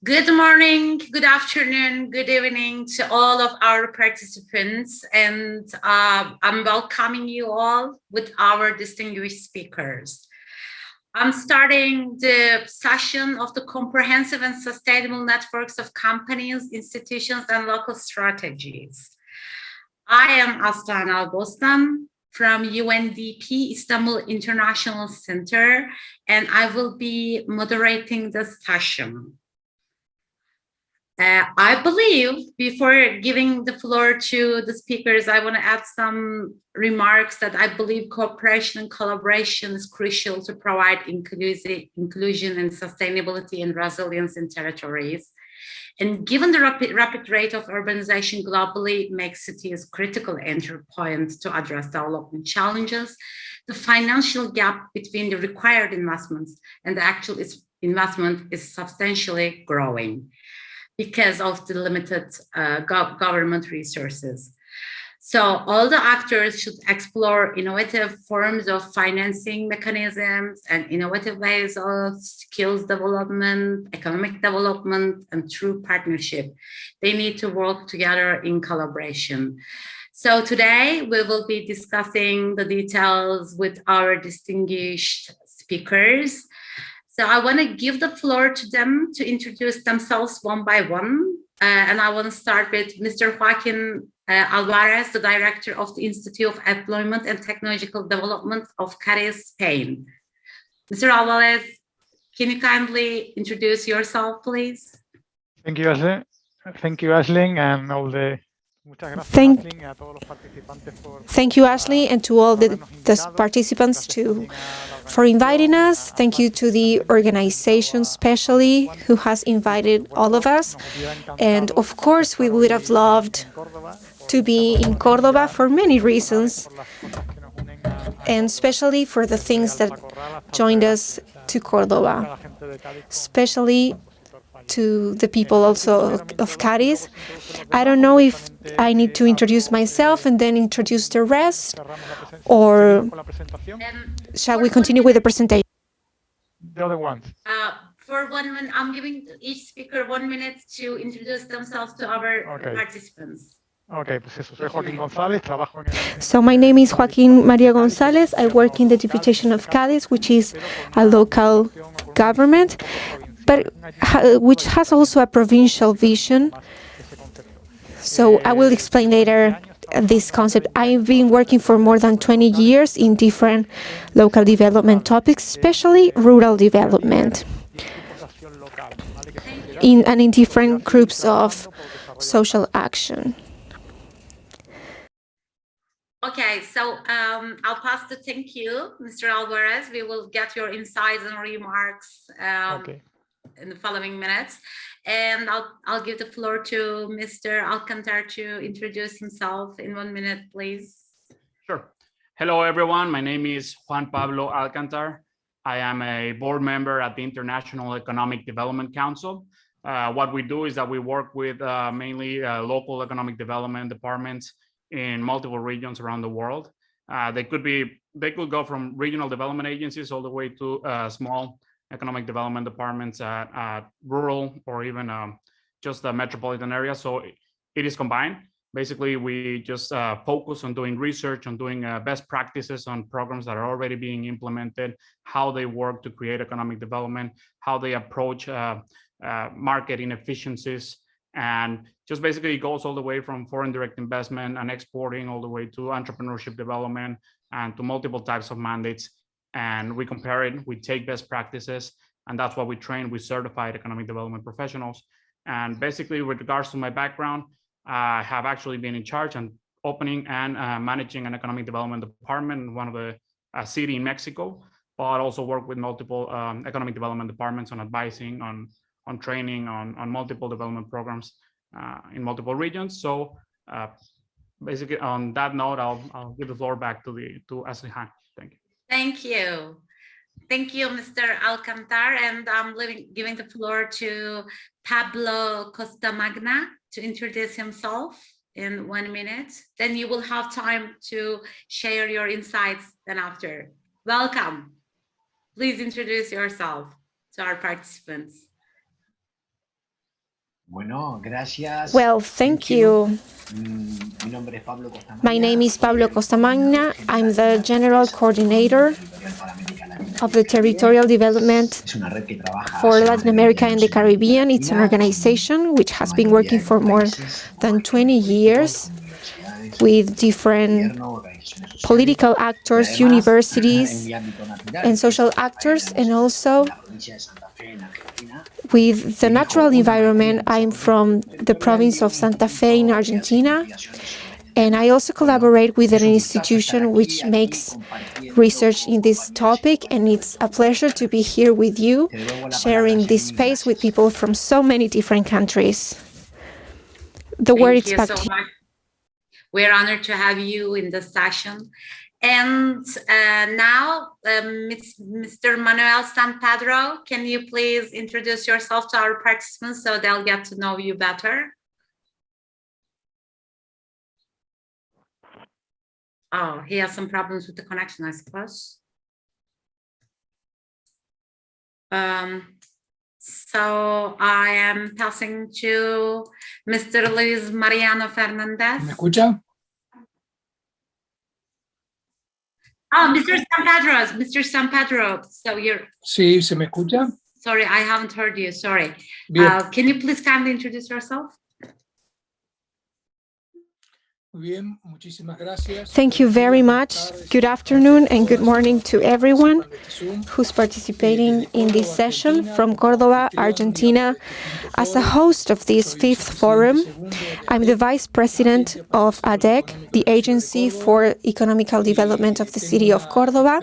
Good morning, good afternoon, good evening to all of our participants, and I'm welcoming you all with our distinguished speakers. I'm starting the session of the Comprehensive and Sustainable Networks of Companies, Institutions, and Local Strategies. I am Aslan Albostan from UNDP Istanbul International Center, and I will be moderating this session. I believe before giving the floor to the speakers, I want to add some remarks that I believe cooperation and collaboration is crucial to provide inclusion and sustainability and resilience in territories. And given the rapid rate of urbanization globally, it makes cities critical entry points to address development challenges. The financial gap between the required investments and the actual investment is substantially growing because of the limited government resources. So all the actors should explore innovative forms of financing mechanisms and innovative ways of skills development, economic development, and true partnership. They need to work together in collaboration. So today we will be discussing the details with our distinguished speakers. So I want to give the floor to them to introduce themselves one by one. And I want to start with Mr. Joaquin Alvarez, the Director of the Institute of Employment and Technological Development of Cadiz, Spain. Mr. Alvarez, can you kindly introduce yourself, please? Thank you, Ashley. Thank you, Ashley, and all the Thank you, Ashley, and to all the participants for inviting us. Thank you to the organization, especially, who has invited all of us. And of course, we would have loved to be in Córdoba for many reasons, and especially for the things that joined us to Córdoba, especially to the people also of Cadiz. I don't know if I need to introduce myself and then introduce the rest, or shall we continue with the presentation? The other ones. For 1 minute, I'm giving each speaker 1 minute to introduce themselves to our participants. Okay, pues eso, soy Joaquín González, trabajo en el... So my name is Joaquín María González. I work in the Deputation of Cadiz, which is a local government, but which has also a provincial vision. So I will explain later this concept. I've been working for more than 20 years in different local development topics, especially rural development, in different groups of social action. Okay, so I'll pass the thank you, Mr. Alvarez. We will get your insights and remarks in the following minutes. And I'll give the floor to Mr. Alcantar to introduce himself in 1 minute, please. Sure. Hello, everyone. My name is Juan Pablo Alcantar. I am a board member at the International Economic Development Council. What we do is that we work with mainly local economic development departments in multiple regions around the world. They could go from regional development agencies all the way to small economic development departments at rural or even just the metropolitan area. So it is combined. Basically, we just focus on doing research, on doing best practices on programs that are already being implemented, how they work to create economic development, how they approach market inefficiencies, and just basically it goes all the way from foreign direct investment and exporting all the way to entrepreneurship development and to multiple types of mandates. And we compare it, we take best practices, and that's what we train with certified economic development professionals. And basically, with regards to my background, I have actually been in charge and opening and managing an economic development department in one of the city in Mexico, but also work with multiple economic development departments on advising, on training, on multiple development programs in multiple regions. So basically, on that note, I'll give the floor back to Ashley Han. Thank you. Thank you. Thank you, Mr. Alcantar. And I'm giving the floor to Pablo Costamagna to introduce himself in 1 minute. Then you will have time to share your insights then after. Welcome. Please introduce yourself to our participants. Well, thank you. My name is Pablo Costamagna. I'm the General Coordinator of the Territorial Development for Latin America and the Caribbean. It's an organization which has been working for more than 20 years with different political actors, universities, and social actors, and also with the natural environment. I'm from the province of Santa Fe in Argentina, and I also collaborate with an institution which makes research in this topic, and it's a pleasure to be here with you, sharing this space with people from so many different countries. The word is back to you. We're honored to have you in this session. And now, Mr. Manuel San Pedro, can you please introduce yourself to our participants so they'll get to know you better? Oh, he has some problems with the connection, I suppose. So I am passing to Mr. Luis Mariano Fernandez. ¿Me escucha? Oh, Mr. San Pedro. So you're. Sí, ¿se me escucha? Sorry, I haven't heard you. Sorry. Bien. Can you please kindly introduce yourself? Bien, muchísimas gracias. Thank you very much. Good afternoon and good morning to everyone who's participating in this session from Córdoba, Argentina. As a host of this fifth forum, I'm the Vice President of ADEC, the Agency for Economical Development of the city of Córdoba,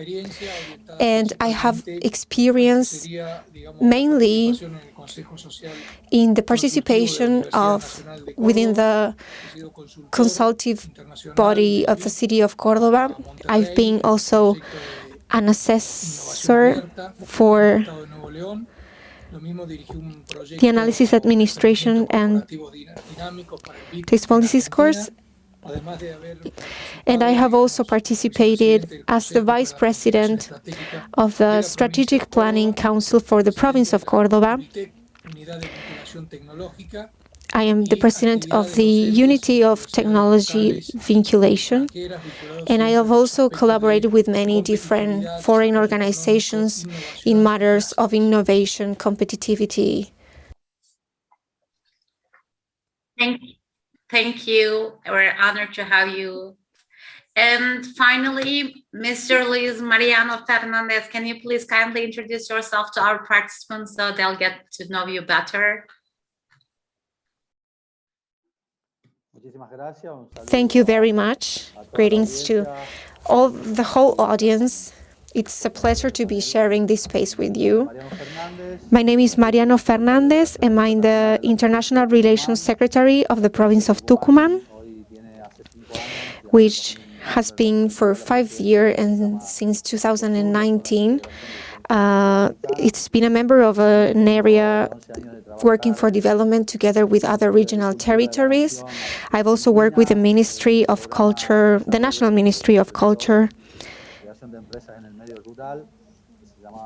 and I have experience mainly in the participation of within the consultative body of the city of Córdoba. I've been also an assessor for the analysis, administration, and tax policies course. And I have also participated as the Vice President of the Strategic Planning Council for the province of Córdoba. I am the President of the Unity of Technology Vinculation, and I have also collaborated with many different foreign organizations in matters of innovation, competitivity. Thank you. We're honored to have you. And finally, Mr. Luis Mariano Fernandez, can you please kindly introduce yourself to our participants so they'll get to know you better? Thank you very much. Greetings to the whole audience. It's a pleasure to be sharing this space with you. My name is Mariano Fernandez, and I'm the International Relations Secretary of the province of Tucumán, which has been for 5 years and since 2019. It's been a member of an area working for development together with other regional territories. I've also worked with the Ministry of Culture, the National Ministry of Culture,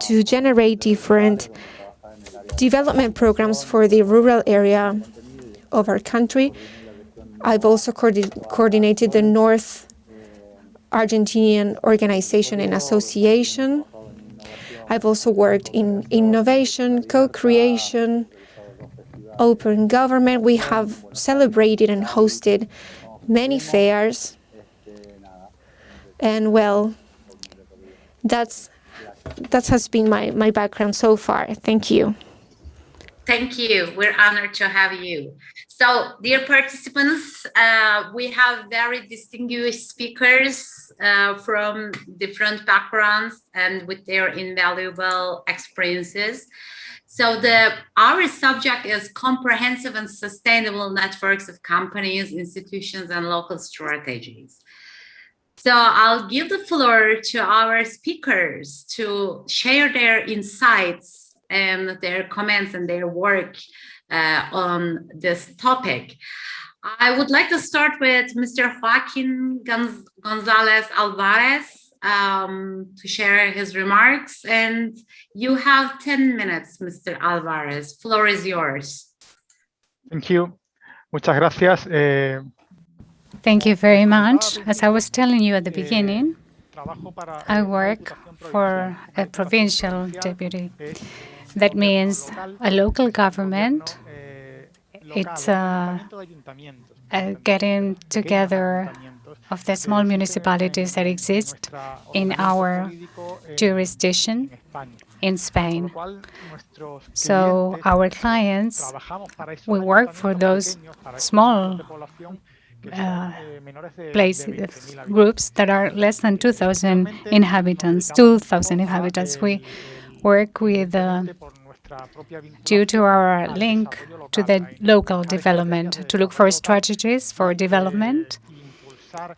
to generate different development programs for the rural area of our country. I've also coordinated the North Argentinian Organization and Association. I've also worked in innovation, co-creation, open government. We have celebrated and hosted many fairs. And well, that has been my background so far. Thank you. Thank you. We're honored to have you. So, dear participants, we have very distinguished speakers from different backgrounds and with their invaluable experiences. So our subject is comprehensive and sustainable networks of companies, institutions, and local strategies. So I'll give the floor to our speakers to share their insights and their comments and their work on this topic. I would like to start with Mr. Joaquin Gonzalez Alvarez to share his remarks. And you have 10 minutes, Mr. Alvarez. Floor is yours. Thank you. Muchas gracias. Thank you very much. As I was telling you at the beginning, I work for a provincial deputy. That means a local government. It's getting together of the small municipalities that exist in our jurisdiction in Spain. So our clients, we work for those small groups that are less than 2,000 inhabitants. We work with, due to our link to the local development, to look for strategies for development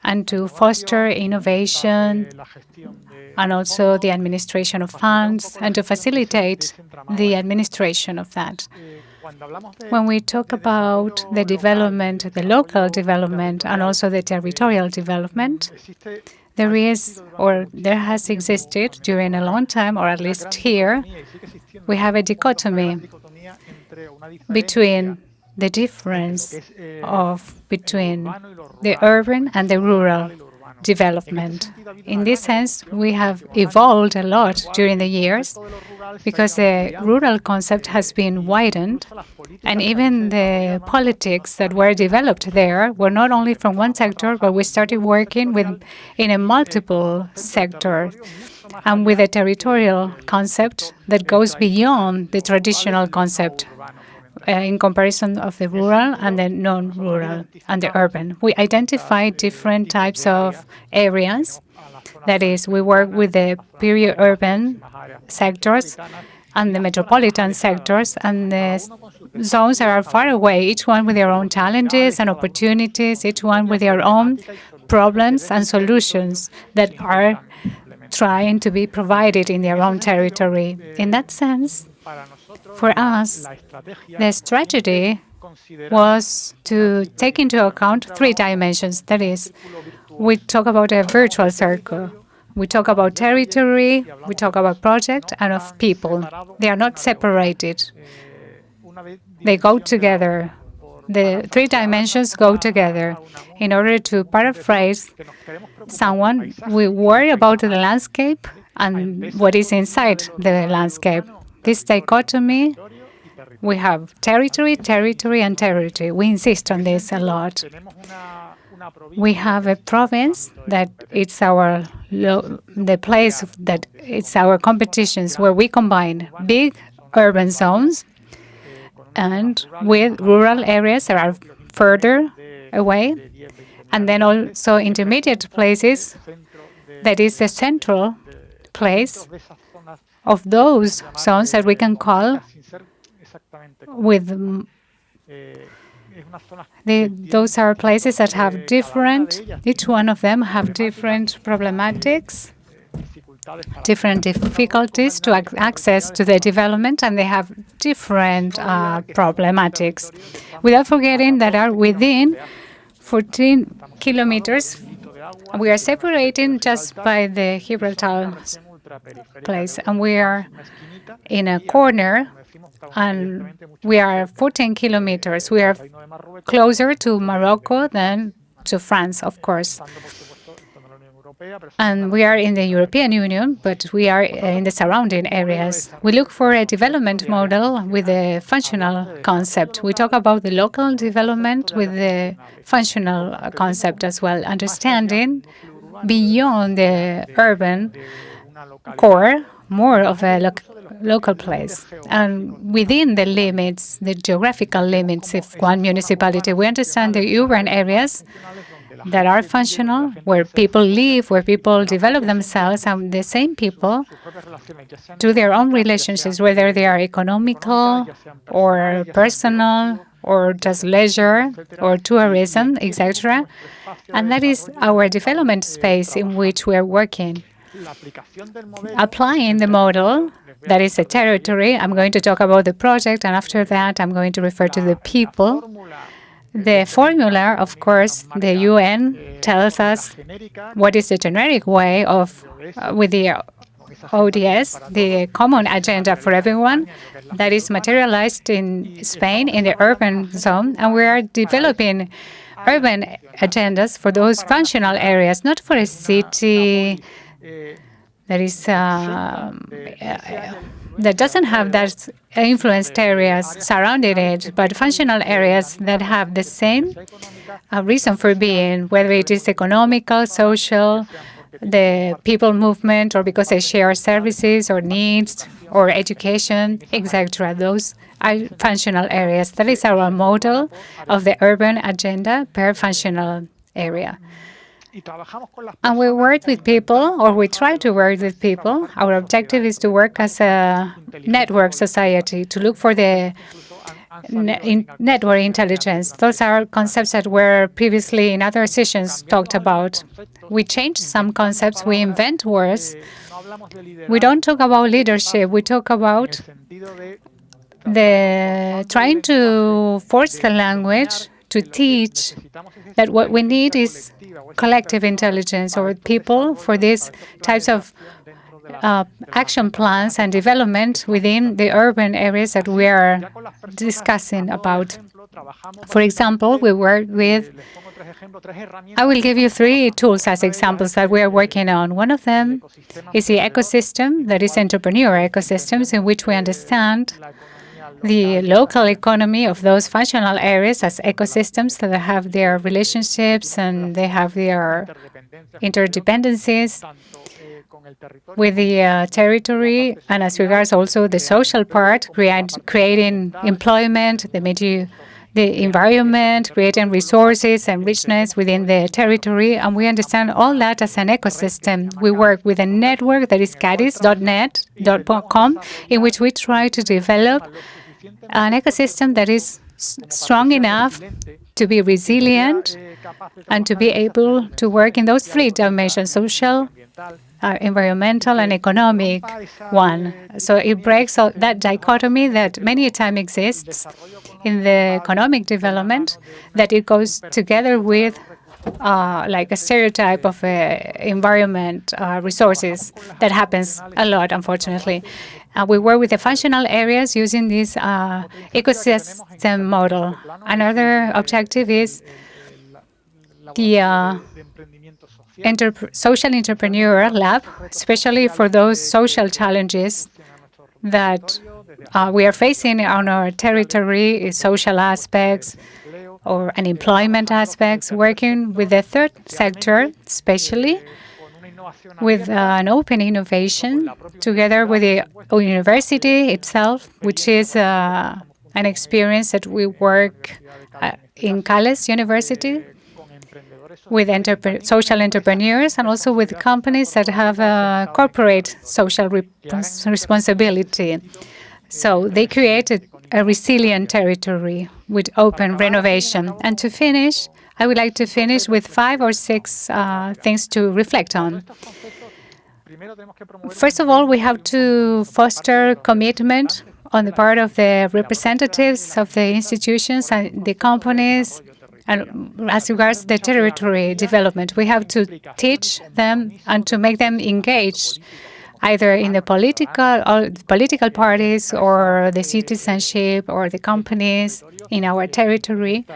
and to foster innovation and also the administration of funds and to facilitate the administration of that. When we talk about the development, the local development, and also the territorial development, there is, or there has existed during a long time, or at least here, we have a dichotomy between the difference between the urban and the rural development. In this sense, we have evolved a lot during the years because the rural concept has been widened, and even the politics that were developed there were not only from one sector, but we started working in a multiple sector and with a territorial concept that goes beyond the traditional concept in comparison of the rural and the non-rural and the urban. We identify different types of areas. That is, we work with the peri-urban sectors and the metropolitan sectors and the zones that are far away, each one with their own challenges and opportunities, each one with their own problems and solutions that are trying to be provided in their own territory. In that sense, for us, the strategy was to take into account 3 dimensions. That is, we talk about a virtual circle. We talk about territory, we talk about project, and of people. They are not separated. They go together. The 3 dimensions go together. In order to paraphrase someone, we worry about the landscape and what is inside the landscape. This dichotomy, we have territory, territory, and territory. We insist on this a lot. We have a province that it's the place that it's our competitions where we combine big urban zones and with rural areas that are further away, and then also intermediate places that is the central place of those zones that we can call with those are places that have different, each one of them have different problematics, different difficulties to access to the development, and they have different problematics. Without forgetting that are within 14 kilometers, we are separating just by the Gibraltar place, and we are in a corner, and we are 14 kilometers. We are closer to Morocco than to France, of course. And we are in the European Union, but we are in the surrounding areas. We look for a development model with a functional concept. We talk about the local development with the functional concept as well, understanding beyond the urban core, more of a local place. And within the limits, the geographical limits of one municipality, we understand the urban areas that are functional, where people live, where people develop themselves, and the same people do their own relationships, whether they are economical or personal or just leisure or tourism, etc. And that is our development space in which we are working. Applying the model, that is a territory, I'm going to talk about the project, and after that I'm going to refer to the people. The formula, of course, the UN tells us what is the generic way of, with the ODS, the common agenda for everyone, that is materialized in Spain in the urban zone, and we are developing urban agendas for those functional areas, not for a city that is that doesn't have that influenced areas surrounding it, but functional areas that have the same reason for being, whether it is economical, social, the people movement, or because they share services or needs or education, etc. Those are functional areas. That is our model of the urban agenda per functional area. And we work with people, or we try to work with people. Our objective is to work as a network society, to look for the network intelligence. Those are concepts that were previously in other sessions talked about. We change some concepts, we invent words. We don't talk about leadership, we talk about the trying to force the language to teach that what we need is collective intelligence, or people for these types of action plans and development within the urban areas that we are discussing about. For example, we work with, I will give you 3 tools as examples that we are working on. One of them is the ecosystem, that is entrepreneur ecosystems, in which we understand the local economy of those functional areas as ecosystems that have their relationships and they have their interdependencies with the territory, and as regards also the social part, creating employment, the environment, creating resources and richness within the territory, and we understand all that as an ecosystem. We work with a network that is cadis.net.com, in which we try to develop an ecosystem that is strong enough to be resilient and to be able to work in those 3 dimensions: social, environmental, and economic one. So it breaks that dichotomy that many times exists in the economic development, that it goes together with like a stereotype of environment resources that happens a lot, unfortunately. We work with the functional areas using this ecosystem model. Another objective is the social entrepreneur lab, especially for those social challenges that we are facing on our territory, social aspects or unemployment aspects, working with the third sector, especially with an open innovation together with the university itself, which is an experience that we work in Cales University with social entrepreneurs and also with companies that have a corporate social responsibility. So they created a resilient territory with open renovation. And to finish, I would like to finish with 5 or 6 things to reflect on. First of all, we have to foster commitment on the part of the representatives of the institutions and the companies, and as regards the territory development. We have to teach them and to make them engaged, either in the political parties or the citizenship or the companies in our territory.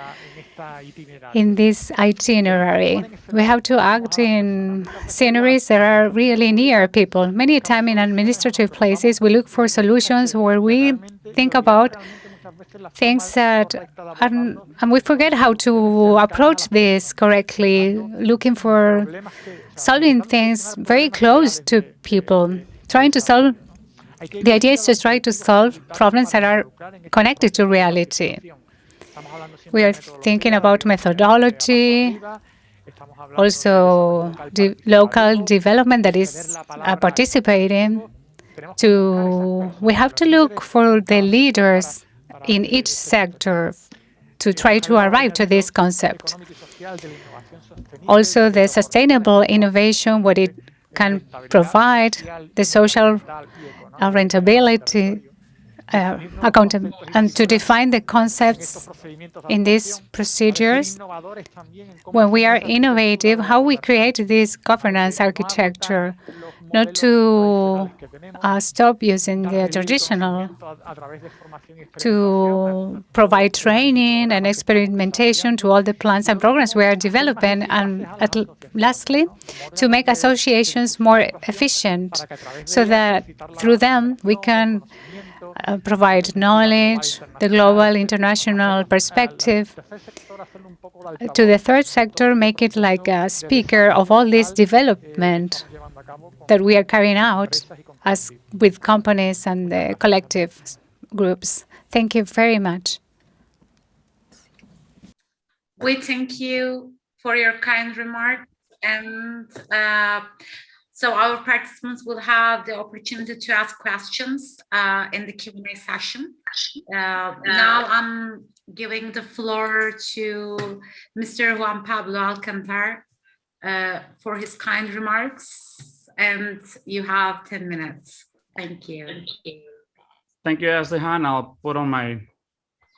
In this itinerary, we have to act in sceneries that are really near people. Many times in administrative places, we look for solutions where we think about things that, and we forget how to approach this correctly, looking for solving things very close to people, trying to solve. The idea is to try to solve problems that are connected to reality. We are thinking about methodology, also local development that is participating. We have to look for the leaders in each sector to try to arrive to this concept. Also, the sustainable innovation, what it can provide, the social rentability, and to define the concepts in these procedures. When we are innovative, how we create this governance architecture not to stop using the traditional, to provide training and experimentation to all the plans and programs we are developing, and lastly, to make associations more efficient so that through them we can provide knowledge, the global international perspective. To the third sector, make it like a speaker of all this development that we are carrying out as with companies and the collective groups. Thank you very much. We thank you for your kind remarks, and so our participants will have the opportunity to ask questions in the Q&A session. Now I'm giving the floor to Mr. Juan Pablo Alcantar for his kind remarks, and you have 10 minutes. Thank you. Thank you, Ashley. I'll put on my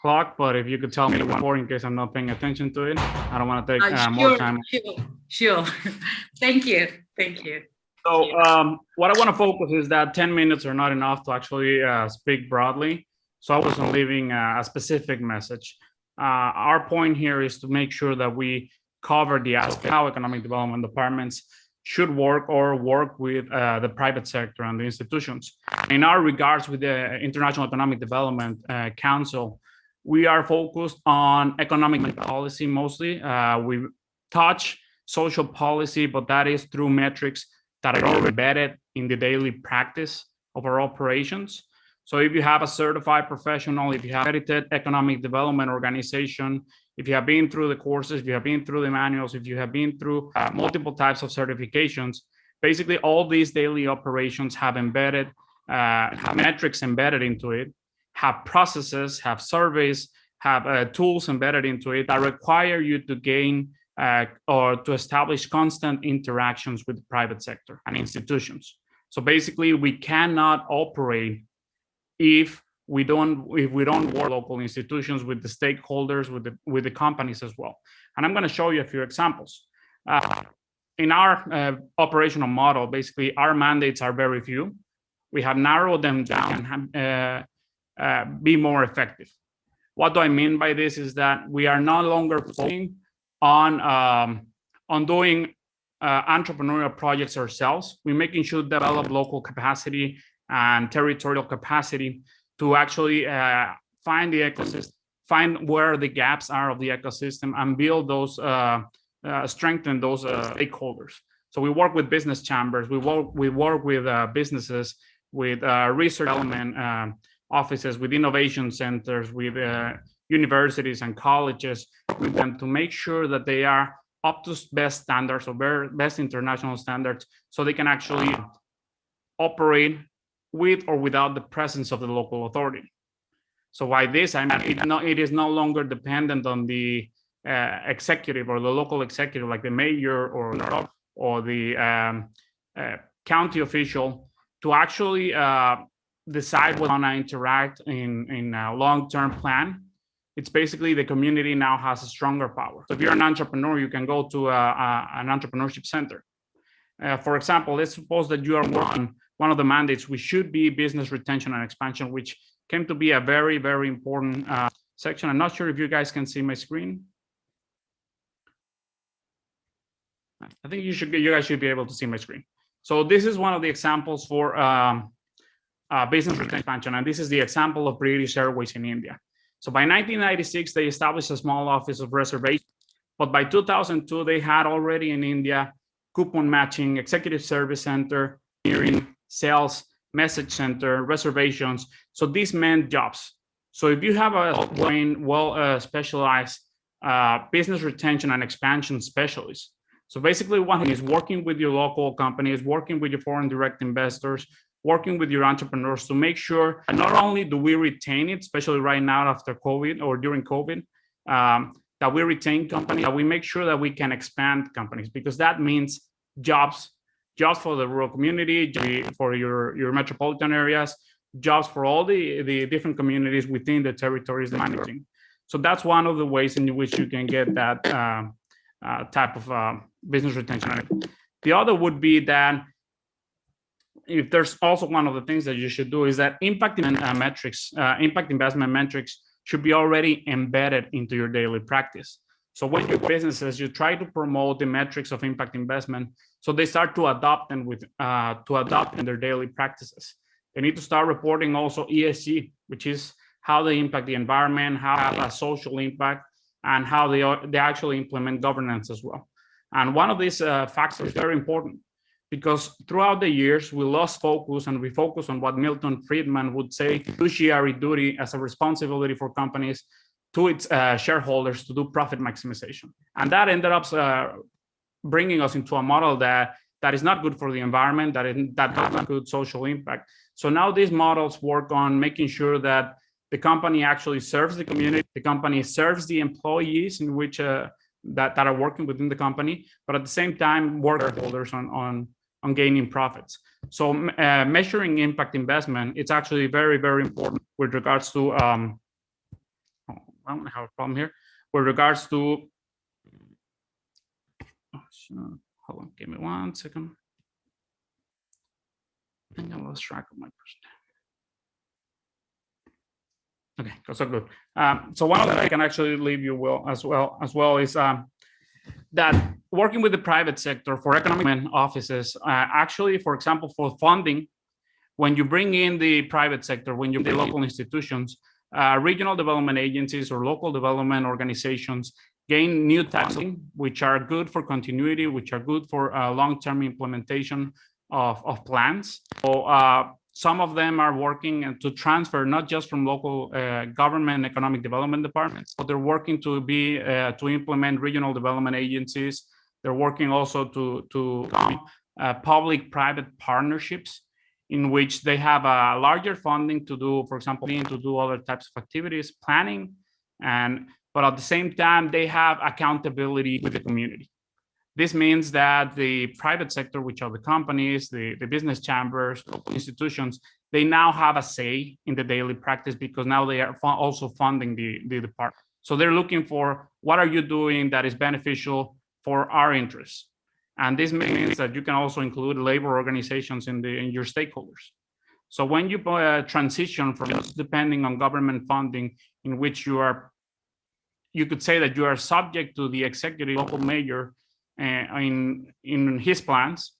clock, but if you could tell me before in case I'm not paying attention to it, I don't want to take more time. Sure. Thank you. So what I want to focus is that 10 minutes are not enough to actually speak broadly. So I wasn't leaving a specific message. Our point here is to make sure that we cover the aspect how economic development departments should work or work with the private sector and the institutions. In our regards with the International Economic Development Council, we are focused on economic policy mostly. We touch social policy, but that is through metrics that are already embedded in the daily practice of our operations. So if you have a certified professional, if you have accredited economic development organization, if you have been through the courses, if you have been through the manuals, if you have been through multiple types of certifications, basically all these daily operations have embedded, have metrics embedded into it, have processes, have surveys, have tools embedded into it that require you to gain or to establish constant interactions with the private sector and institutions. So basically, we cannot operate if we don't work with local institutions, with the stakeholders, with the companies as well. And I'm going to show you a few examples. In our operational model, basically, our mandates are very few. We have narrowed them down and be more effective. What do I mean by this is that we are no longer focusing on doing entrepreneurial projects ourselves. We're making sure to develop local capacity and territorial capacity to actually find the ecosystem, find where the gaps are of the ecosystem, and build those, strengthen those stakeholders. So we work with business chambers, we work with businesses, with research development offices, with innovation centers, with universities and colleges, with them to make sure that they are up to best standards or best international standards, so they can actually operate with or without the presence of the local authority. So by this, I mean, it is no longer dependent on the executive or the local executive, like the mayor or the county official, to actually decide what want to interact in a long-term plan. It's basically the community now has a stronger power. So if you're an entrepreneur, you can go to an entrepreneurship center. For example, let's suppose that you are working one of the mandates, which should be business retention and expansion, which came to be a very, very important section. I'm not sure if you guys can see my screen. I think you guys should be able to see my screen. So this is one of the examples for business retention and expansion, and this is the example of British Airways in India. So by 1996, they established a small office of reservation, but by 2002, they had already in India coupon matching, executive service center, hearing, sales, message center, reservations. So these meant jobs. So if you have a specialized business retention and expansion specialist, so basically one is working with your local companies, working with your foreign direct investors, working with your entrepreneurs to make sure not only do we retain it, especially right now after COVID or during COVID, that we retain companies, that we make sure that we can expand companies, because that means jobs for the rural community, for your metropolitan areas, jobs for all the different communities within the territories they're managing. So that's one of the ways in which you can get that type of business retention. The other would be that if there's also one of the things that you should do is that impact investment metrics should be already embedded into your daily practice. So when your businesses, you try to promote the metrics of impact investment, so they start to adopt them in their daily practices. They need to start reporting also ESG, which is how they impact the environment, how they have a social impact, and how they actually implement governance as well. And one of these factors is very important, because throughout the years, we lost focus and we focused on what Milton Friedman would say, fiduciary duty as a responsibility for companies to its shareholders to do profit maximization. And that ended up bringing us into a model that is not good for the environment, that does not good social impact. So now these models work on making sure that the company actually serves the community, the company serves the employees in which that are working within the company, but at the same time, shareholders on gaining profits. So measuring impact investment, it's actually very, very important with regards to, I don't have a problem here, with regards to, hold on, give me 1 second. I think I lost track of my person. Okay, so good. So one of them I can actually leave you as well is that working with the private sector for economic offices, actually, for example, for funding, when you bring in the private sector, when you bring the local institutions, regional development agencies or local development organizations gain new taxing, which are good for continuity, which are good for long-term implementation of plans. So some of them are working to transfer not just from local government economic development departments, but they're working to implement regional development agencies. They're working also to public-private partnerships in which they have a larger funding to do, for example, to do other types of activities, planning, but at the same time, they have accountability with the community. This means that the private sector, which are the companies, the business chambers, local institutions, they now have a say in the daily practice because now they are also funding the department. So they're looking for what are you doing that is beneficial for our interests. And this means that you can also include labor organizations in your stakeholders. So when you transition from just depending on government funding, in which you could say that you are subject to the executive local mayor in his plans,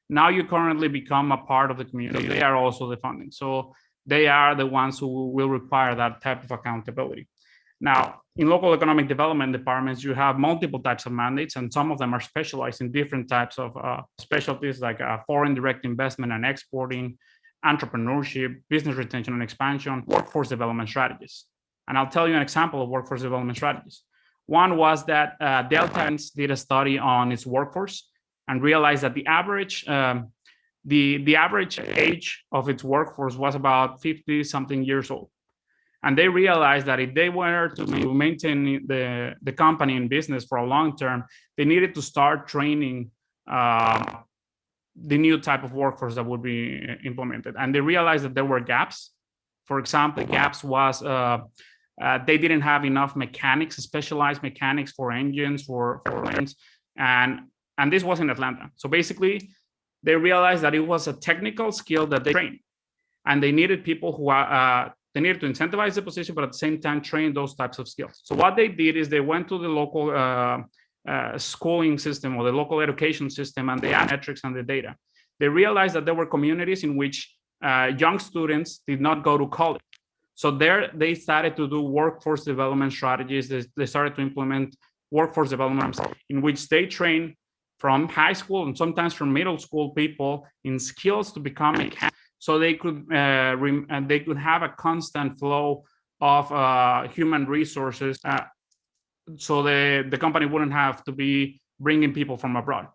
now you currently become a part of the community. They are also the funding. So they are the ones who will require that type of accountability. Now, in local economic development departments, you have multiple types of mandates, and some of them are specialized in different types of specialties like foreign direct investment and exporting, entrepreneurship, business retention and expansion, workforce development strategies. And I'll tell you an example of workforce development strategies. One was that Delta did a study on its workforce and realized that the average age of its workforce was about 50-something years old. And they realized that if they were to maintain the company in business for a long term, they needed to start training the new type of workforce that would be implemented. And they realized that there were gaps. For example, gaps was they didn't have enough mechanics, specialized mechanics for engines, for engines, and this was in Atlanta. So basically, they realized that it was a technical skill that they trained, and they needed people who they needed to incentivize the position, but at the same time train those types of skills. So what they did is they went to the local schooling system or the local education system, and they had metrics and the data. They realized that there were communities in which young students did not go to college. So there they started to do workforce development strategies. They started to implement workforce development in which they train from high school and sometimes from middle school people in skills to become mechanics. So they could have a constant flow of human resources. So the company wouldn't have to be bringing people from abroad.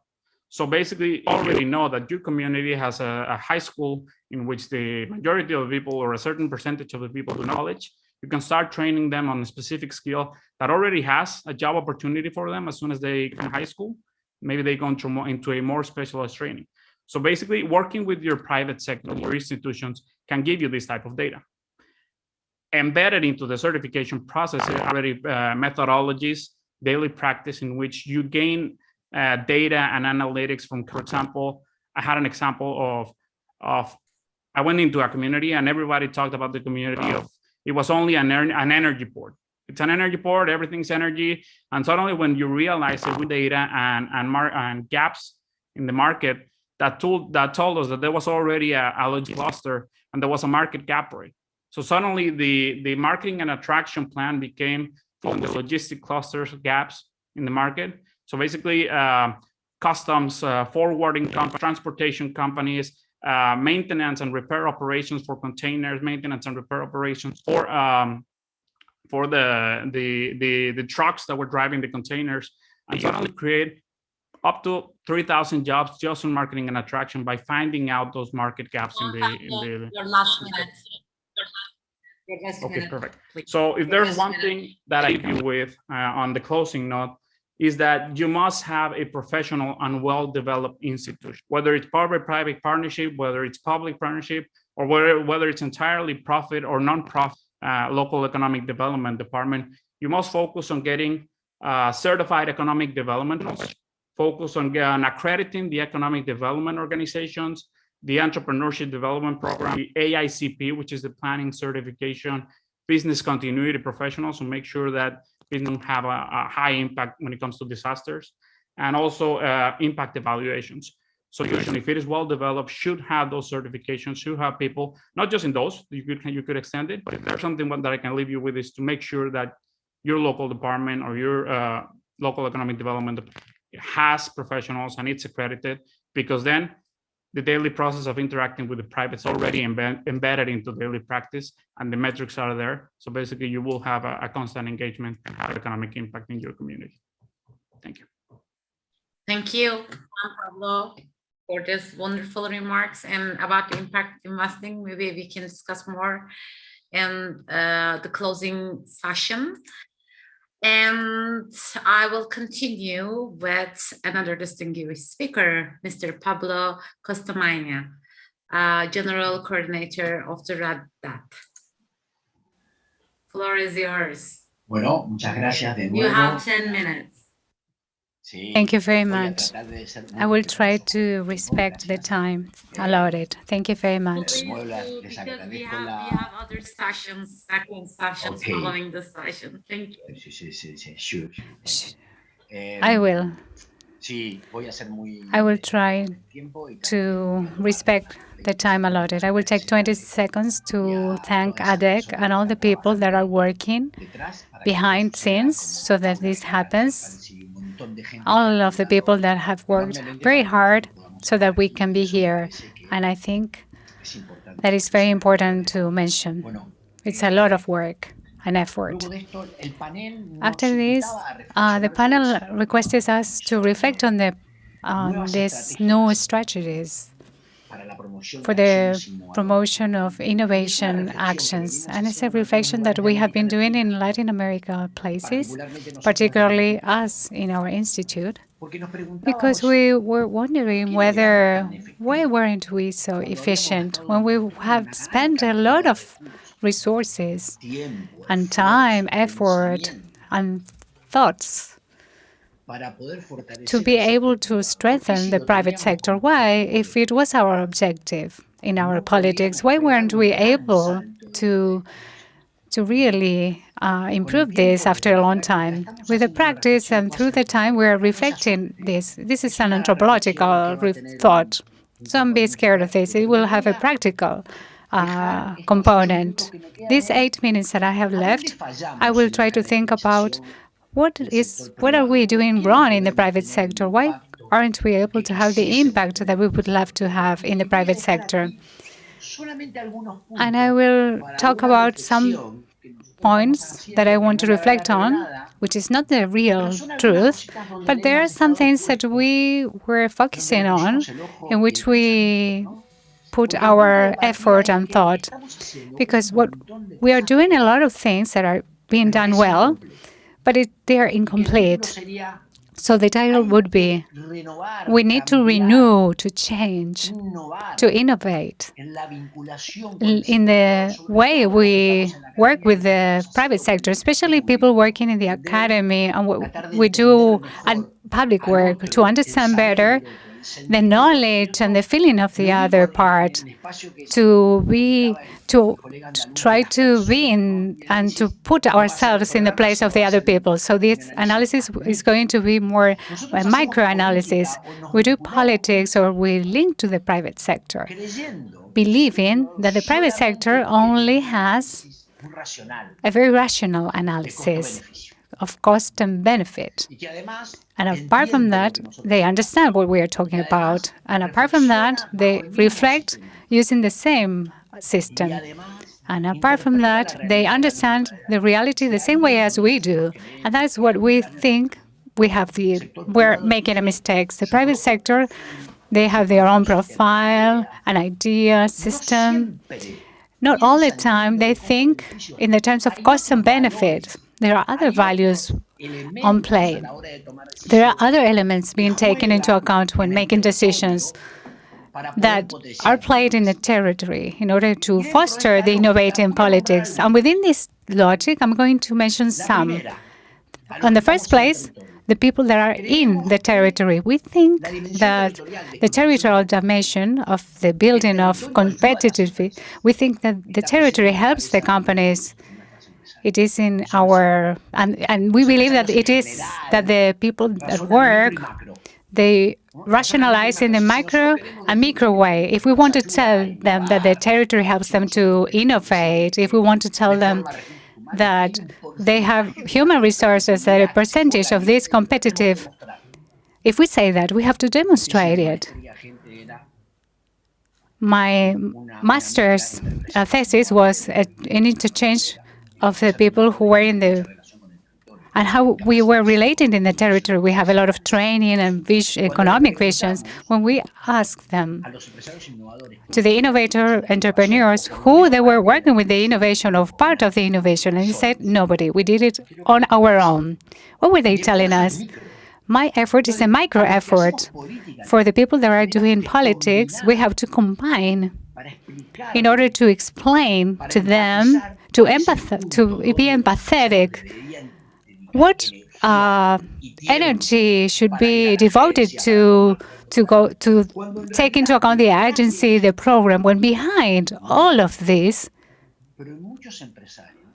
So basically, you already know that your community has a high school in which the majority of the people or a certain percentage of the people do knowledge. You can start training them on a specific skill that already has a job opportunity for them as soon as they come high school. Maybe they go into a more specialized training. So basically, working with your private sector, your institutions can give you this type of data. Embedded into the certification process are already methodologies, daily practice in which you gain data and analytics from, for example, I had an example of of, I went into a community and everybody talked about the community of, it was only an energy port. It's an energy port, everything's energy. And suddenly when you realize it with data and gaps in the market, that told us that there was already a logistic cluster and there was a market gap for it. So suddenly the marketing and attraction plan became from the logistic clusters gaps in the market. So basically customs, forwarding transportation companies, maintenance and repair operations for containers, maintenance and repair operations for the trucks that were driving the containers, and suddenly create up to 3,000 jobs just in marketing and attraction by finding out those market gaps in the Your last minute. Okay, perfect. So if there's one thing that I leave you with on the closing note, is that you must have a professional and well-developed institution, whether it's public-private partnership, whether it's public partnership, or whether it's entirely profit or non-profit local economic development department. You must focus on getting certified economic development, focus on accrediting the economic development organizations, the entrepreneurship development program, the AICP, which is the planning certification, business continuity professionals, to make sure that business have a high impact when it comes to disasters, and also impact evaluations. So usually, if it is well developed, should have those certifications, should have people, not just in those, you could extend it, but if there's something that I can leave you with is to make sure that your local department or your local economic development has professionals and it's accredited, because then the daily process of interacting with the private is already embedded into daily practice and the metrics are there. So basically you will have a constant engagement and have economic impact in your community. Thank you. Thank you, Juan Pablo, for this wonderful remarks and about the impact investing. Maybe we can discuss more in the closing session. And I will continue with another distinguished speaker, Mr. Pablo Costamagna, General Coordinator of the Red Dot. Floor is yours. Bueno, muchas gracias de nuevo. You have 10 minutes. Thank you very much. I will try to respect the time allotted. Thank you very much. Because we have other sessions, second sessions following this session. Thank you. I will. I will try to respect the time allotted. I will take 20 seconds to thank ADEC and all the people that are working behind scenes so that this happens. All of the people that have worked very hard so that we can be here. And I think that is very important to mention. It's a lot of work and effort. After this, the panel requested us to reflect on these new strategies for the promotion of innovation actions. And it's a reflection that we have been doing in Latin America places, particularly us in our institute, because we were wondering why weren't we so efficient when we have spent a lot of resources and time, effort, and thoughts to be able to strengthen the private sector. Why, if it was our objective in our politics, why weren't we able to really improve this after a long time? With the practice and through the time, we're reflecting this. This is an anthropological thought. So don't be scared of this. It will have a practical component. These 8 minutes that I have left, I will try to think about what are we doing wrong in the private sector? Why aren't we able to have the impact that we would love to have in the private sector? And I will talk about some points that I want to reflect on, which is not the real truth, but there are some things that we were focusing on, in which we put our effort and thought. Because we are doing a lot of things that are being done well, but they are incomplete. So the title would be, we need to renew, to change, to innovate in the way we work with the private sector, especially people working in the academy and what we do and public work, to understand better the knowledge and the feeling of the other part, to try to be in and to put ourselves in the place of the other people. So this analysis is going to be more micro-analysis. We do politics or we link to the private sector, believing that the private sector only has a very rational analysis of cost and benefit. And apart from that, they understand what we are talking about. And apart from that, they reflect using the same system. And apart from that, they understand the reality the same way as we do. And that's what we think we're making a mistake. The private sector, they have their own profile, an idea, system. Not all the time they think in the terms of cost and benefit. There are other values on play. There are other elements being taken into account when making decisions that are played in the territory in order to foster the innovative politics. And within this logic, I'm going to mention some. In the first place, the people that are in the territory. We think that the territorial dimension of the building of competitiveness, we think that the territory helps the companies. It is in our, and we believe that it is that the people that work, they rationalize in the micro and micro way. If we want to tell them that the territory helps them to innovate, if we want to tell them that they have human resources that are a percentage of this competitive, if we say that, we have to demonstrate it. My master's thesis was an interchange of the people who were in the, and how we were related in the territory. We have a lot of training and economic visions. When we asked them, to the innovator entrepreneurs, who they were working with the innovation of part of the innovation, and he said, nobody. We did it on our own. What were they telling us? My effort is a micro effort. For the people that are doing politics, we have to combine in order to explain to them, to be empathetic, what energy should be devoted to take into account the agency, the program, when behind all of this,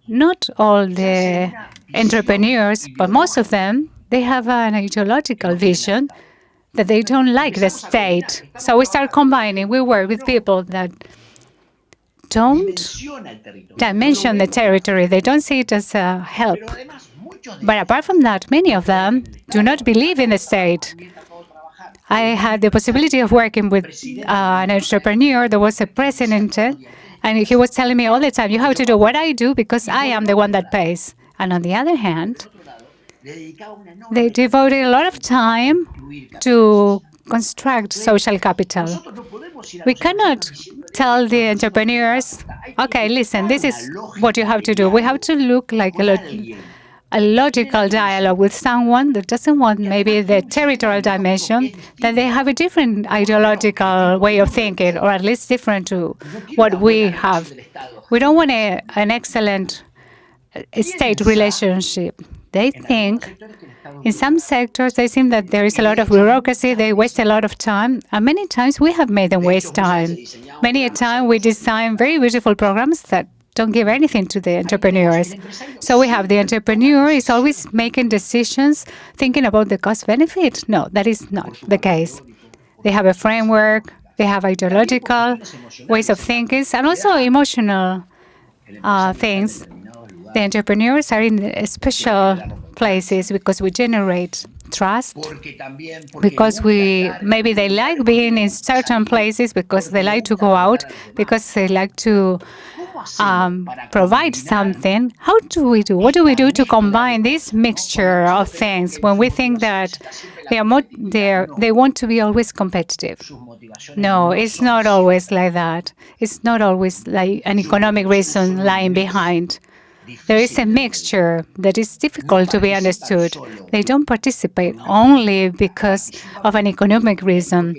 not all the entrepreneurs, but most of them, they have an ideological vision that they don't like the state. So we start combining. We work with people that don't dimension the territory. They don't see it as a help. But apart from that, many of them do not believe in the state. I had the possibility of working with an entrepreneur. There was a president, and he was telling me all the time, you have to do what I do because I am the one that pays. And on the other hand, they devoted a lot of time to construct social capital. We cannot tell the entrepreneurs, okay, listen, this is what you have to do. We have to look like a logical dialogue with someone that doesn't want maybe the territorial dimension, that they have a different ideological way of thinking, or at least different to what we have. We don't want an excellent state relationship. They think in some sectors, they seem that there is a lot of bureaucracy, they waste a lot of time, and many times we have made them waste time. Many a time we design very beautiful programs that don't give anything to the entrepreneurs. So we have the entrepreneur is always making decisions, thinking about the cost benefit. No, that is not the case. They have a framework, they have ideological ways of thinking, and also emotional things. The entrepreneurs are in special places because we generate trust, because maybe they like being in certain places, because they like to go out, because they like to provide something. How do we do? What do we do to combine this mixture of things when we think that they want to be always competitive? No, it's not always like that. It's not always like an economic reason lying behind. There is a mixture that is difficult to be understood. They don't participate only because of an economic reason.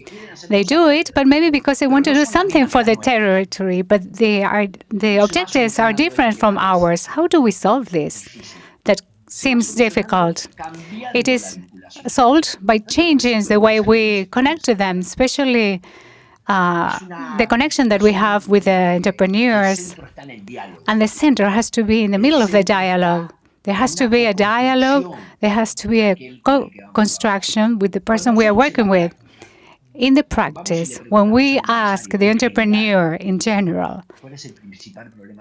They do it, but maybe because they want to do something for the territory, but the objectives are different from ours. How do we solve this? That seems difficult. It is solved by changing the way we connect to them, especially the connection that we have with the entrepreneurs. And the center has to be in the middle of the dialogue. There has to be a dialogue. There has to be a co-construction with the person we are working with. In the practice, when we ask the entrepreneur in general,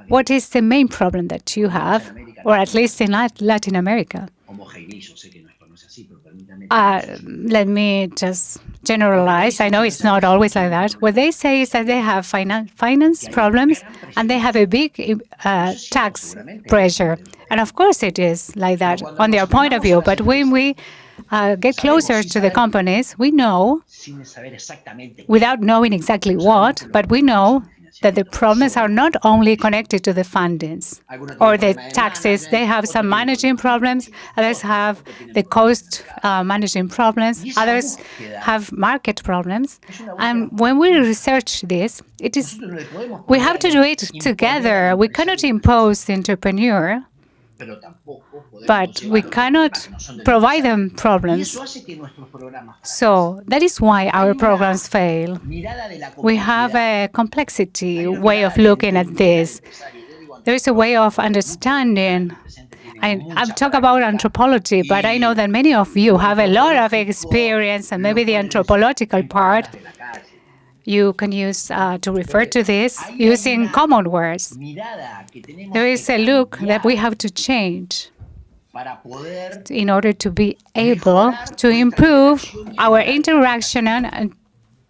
what is the main problem that you have, or at least in Latin America? Let me just generalize. I know it's not always like that. What they say is that they have finance problems and they have a big tax pressure. And of course it is like that on their point of view. But when we get closer to the companies, we know, without knowing exactly what, but we know that the problems are not only connected to the fundings or the taxes. They have some managing problems. Others have the cost managing problems. Others have market problems. And when we research this, we have to do it together. We cannot impose the entrepreneur, but we cannot provide them problems. So that is why our programs fail. We have a complexity way of looking at this. There is a way of understanding. I'm talking about anthropology, but I know that many of you have a lot of experience, and maybe the anthropological part you can use to refer to this using common words. There is a look that we have to change in order to be able to improve our interaction and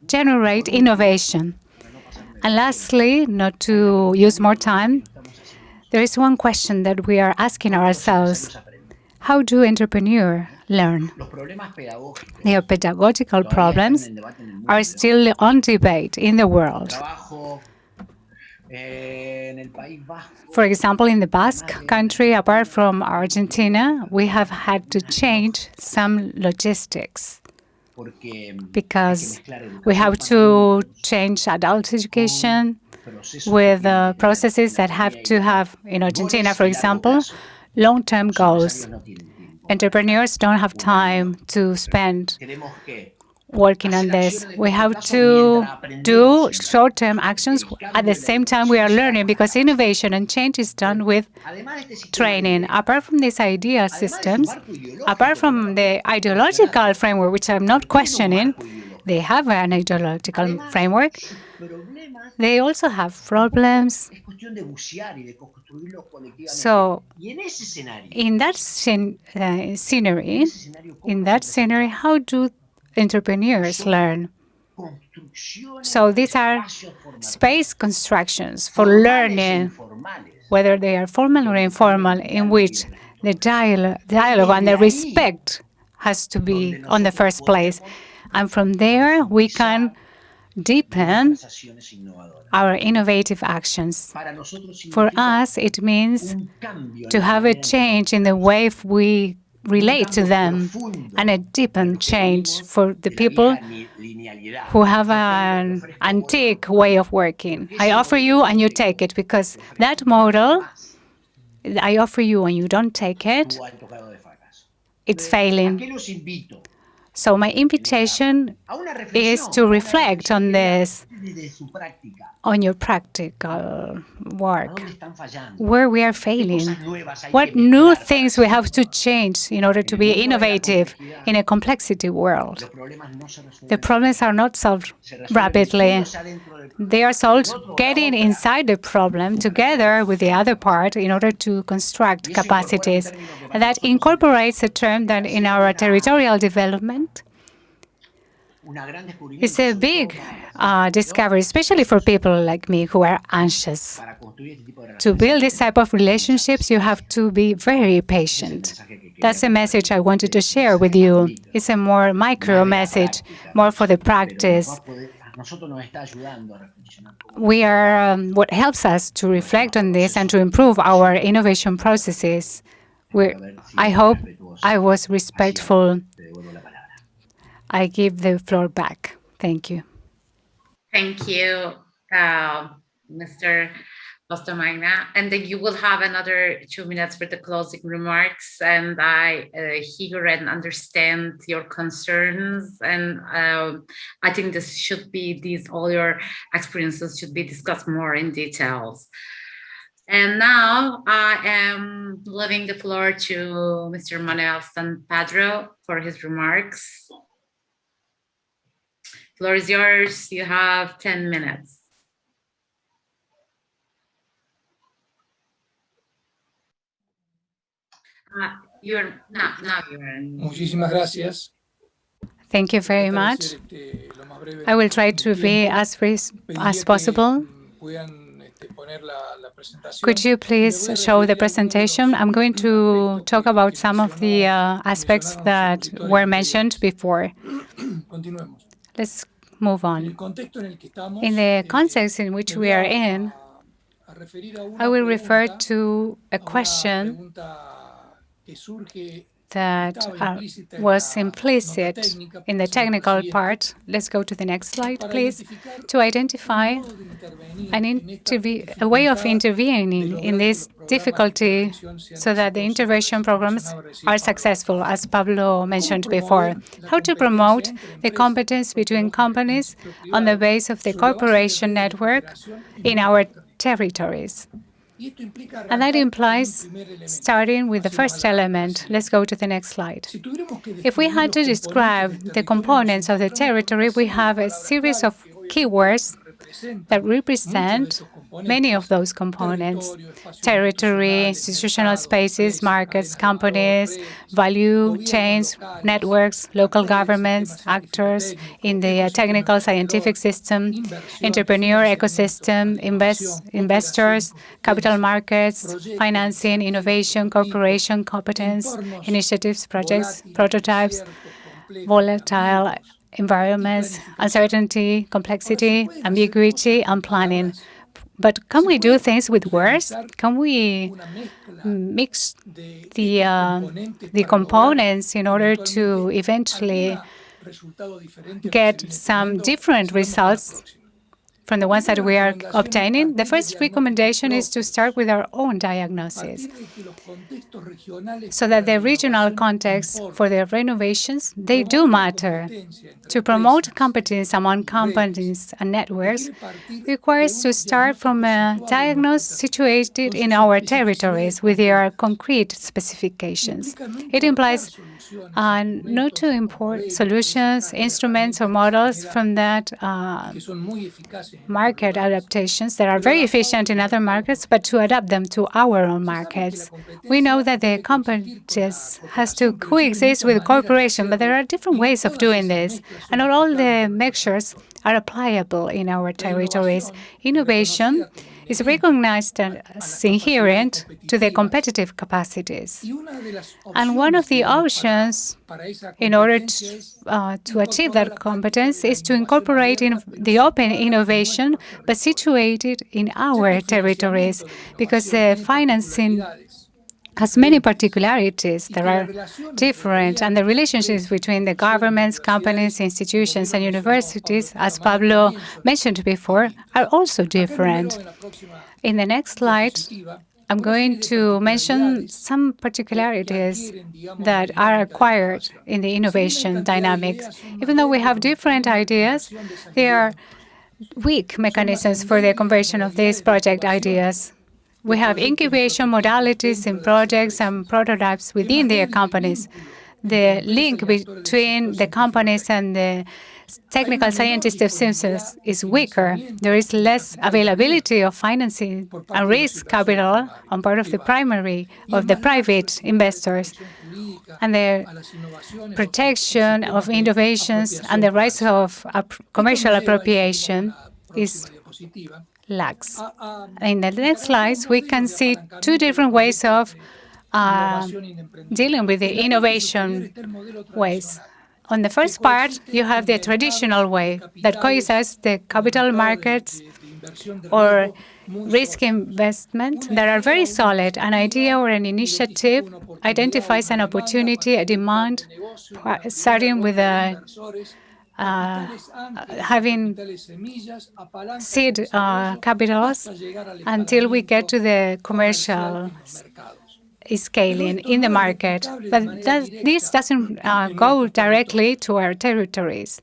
generate innovation. And lastly, not to use more time, there is one question that we are asking ourselves. How do entrepreneurs learn? Their pedagogical problems are still on debate in the world. For example, in the Basque country, apart from Argentina, we have had to change some logistics because we have to change adult education with processes that have to have, in Argentina, for example, long-term goals. Entrepreneurs don't have time to spend working on this. We have to do short-term actions at the same time we are learning, because innovation and change is done with training. Apart from these idea systems, apart from the ideological framework, which I'm not questioning, they have an ideological framework. They also have problems. So in that scenery, how do entrepreneurs learn? So these are space constructions for learning, whether they are formal or informal, in which the dialogue and the respect has to be on the first place. And from there, we can deepen our innovative actions. For us, it means to have a change in the way we relate to them, and a deepened change for the people who have an antique way of working. I offer you and you take it, because that model, I offer you and you don't take it, it's failing. So my invitation is to reflect on this, on your practical work, where we are failing, what new things we have to change in order to be innovative in a complexity world. The problems are not solved rapidly. They are solved getting inside the problem together with the other part in order to construct capacities. And that incorporates a term that in our territorial development is a big discovery, especially for people like me who are anxious. To build this type of relationships, you have to be very patient. That's a message I wanted to share with you. It's a more micro message, more for the practice. We are what helps us to reflect on this and to improve our innovation processes. I hope I was respectful. I give the floor back. Thank you. Thank you, Mr. Pastor Magna, and then you will have another 2 minutes for the closing remarks. And I hear and understand your concerns, and I think this should be all your experiences should be discussed more in details. And now I am leaving the floor to Mr. Manuel San Pedro for his remarks. Floor is yours. You have 10 minutes. Muchísimas gracias. Thank you very much. I will try to be as brief as possible. Could you please show the presentation? I'm going to talk about some of the aspects that were mentioned before. Let's move on. In the context in which we are in, I will refer to a question that was implicit in the technical part. Let's go to the next slide, please. To identify a way of intervening in this difficulty so that the intervention programs are successful, as Pablo mentioned before. How to promote the competence between companies on the base of the cooperation network in our territories. And that implies starting with the first element. Let's go to the next slide. If we had to describe the components of the territory, we have a series of keywords that represent many of those components: territory, institutional spaces, markets, companies, value chains, networks, local governments, actors in the technical scientific system, entrepreneur ecosystem, investors, capital markets, financing, innovation, cooperation, competence, initiatives, projects, prototypes, volatile environments, uncertainty, complexity, ambiguity, and planning. But can we do things with words? Can we mix the components in order to eventually get some different results from the ones that we are obtaining? The first recommendation is to start with our own diagnosis, so that the regional context for the renovations, they do matter. To promote competence among companies and networks requires to start from a diagnosis situated in our territories with their concrete specifications. It implies not to import solutions, instruments, or models from that market adaptations that are very efficient in other markets, but to adapt them to our own markets. We know that the competence has to coexist with cooperation, but there are different ways of doing this, and not all the measures are applicable in our territories. Innovation is recognized as inherent to the competitive capacities. And one of the options in order to achieve that competence is to incorporate in the open innovation, but situated in our territories, because the financing has many particularities that are different, and the relationships between the governments, companies, institutions, and universities, as Pablo mentioned before, are also different. In the next slide, I'm going to mention some particularities that are acquired in the innovation dynamics. Even though we have different ideas, there are weak mechanisms for the conversion of these project ideas. We have incubation modalities in projects and prototypes within their companies. The link between the companies and the technical scientists of themselves is weaker. There is less availability of financing and risk capital on part of the private investors. And the protection of innovations and the rise of commercial appropriation is lacks. In the next slides, we can see two different ways of dealing with the innovation ways. On the first part, you have the traditional way that coexists the capital markets or risk investment that are very solid. An idea or an initiative identifies an opportunity, a demand, starting with a having seed capitals until we get to the commercial scaling in the market. But this doesn't go directly to our territories.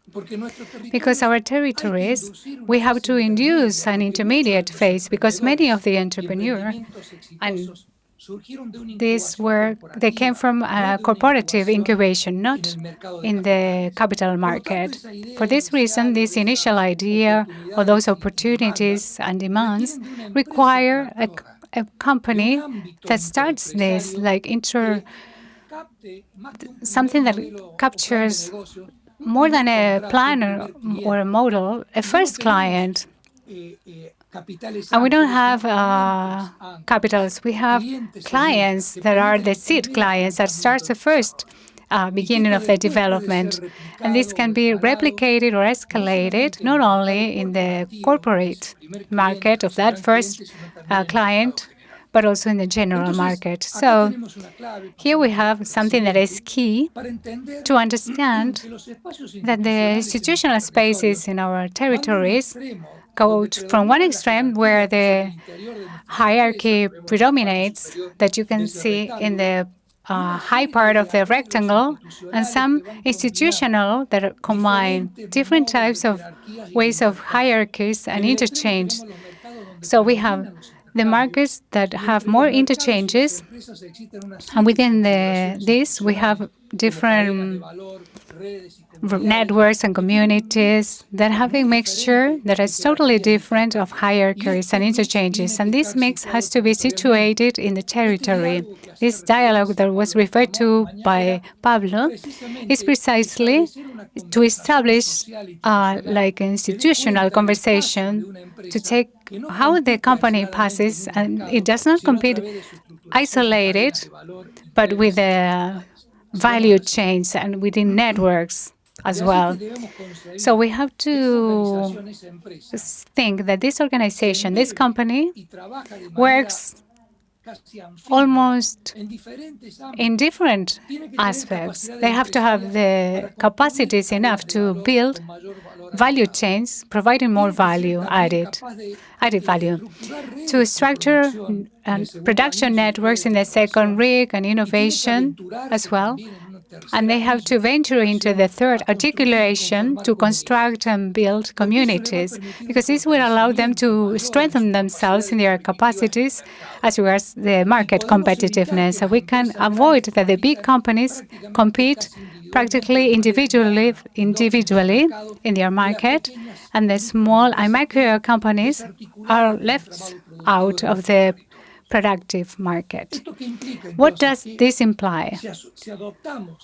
Because our territories, we have to induce an intermediate phase, because many of the entrepreneurs, and they came from a corporative incubation, not in the capital market. For this reason, this initial idea or those opportunities and demands require a company that starts this, like something that captures more than a plan or a model, a first client. And we don't have capitals. We have clients that are the seed clients that starts the first beginning of the development. And this can be replicated or escalated not only in the corporate market of that first client, but also in the general market. So here we have something that is key to understand that the institutional spaces in our territories go from one extreme where the hierarchy predominates, that you can see in the high part of the rectangle, and some institutional that combine different types of ways of hierarchies and interchange. So we have the markets that have more interchanges, and within this we have different networks and communities that have a mixture that is totally different of hierarchies and interchanges. And this mix has to be situated in the territory. This dialogue that was referred to by Pablo is precisely to establish like an institutional conversation to take how the company passes, and it does not compete isolated, but with the value chains and within networks as well. So we have to think that this organization, this company, works almost in different aspects. They have to have the capacities enough to build value chains, providing more value added value, to structure production networks in the second rig and innovation as well. And they have to venture into the third, articulation, to construct and build communities, because this will allow them to strengthen themselves in their capacities as regards the market competitiveness. So we can avoid that the big companies compete practically individually in their market, and the small and micro companies are left out of the productive market. What does this imply?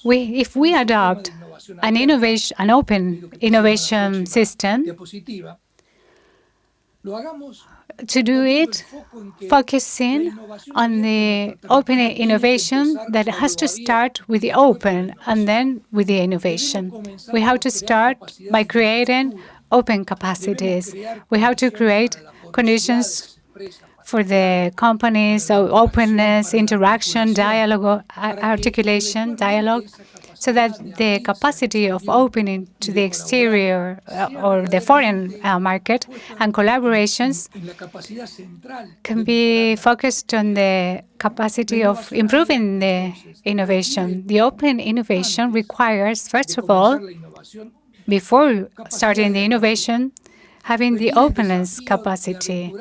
If we adopt an open innovation system, to do it focusing on the open innovation that has to start with the open and then with the innovation. We have to start by creating open capacities. We have to create conditions for the companies, so openness, interaction, dialogue, articulation, dialogue, so that the capacity of opening to the exterior or the foreign market and collaborations can be focused on the capacity of improving the innovation. The open innovation requires, first of all, before starting the innovation, having the openness capacity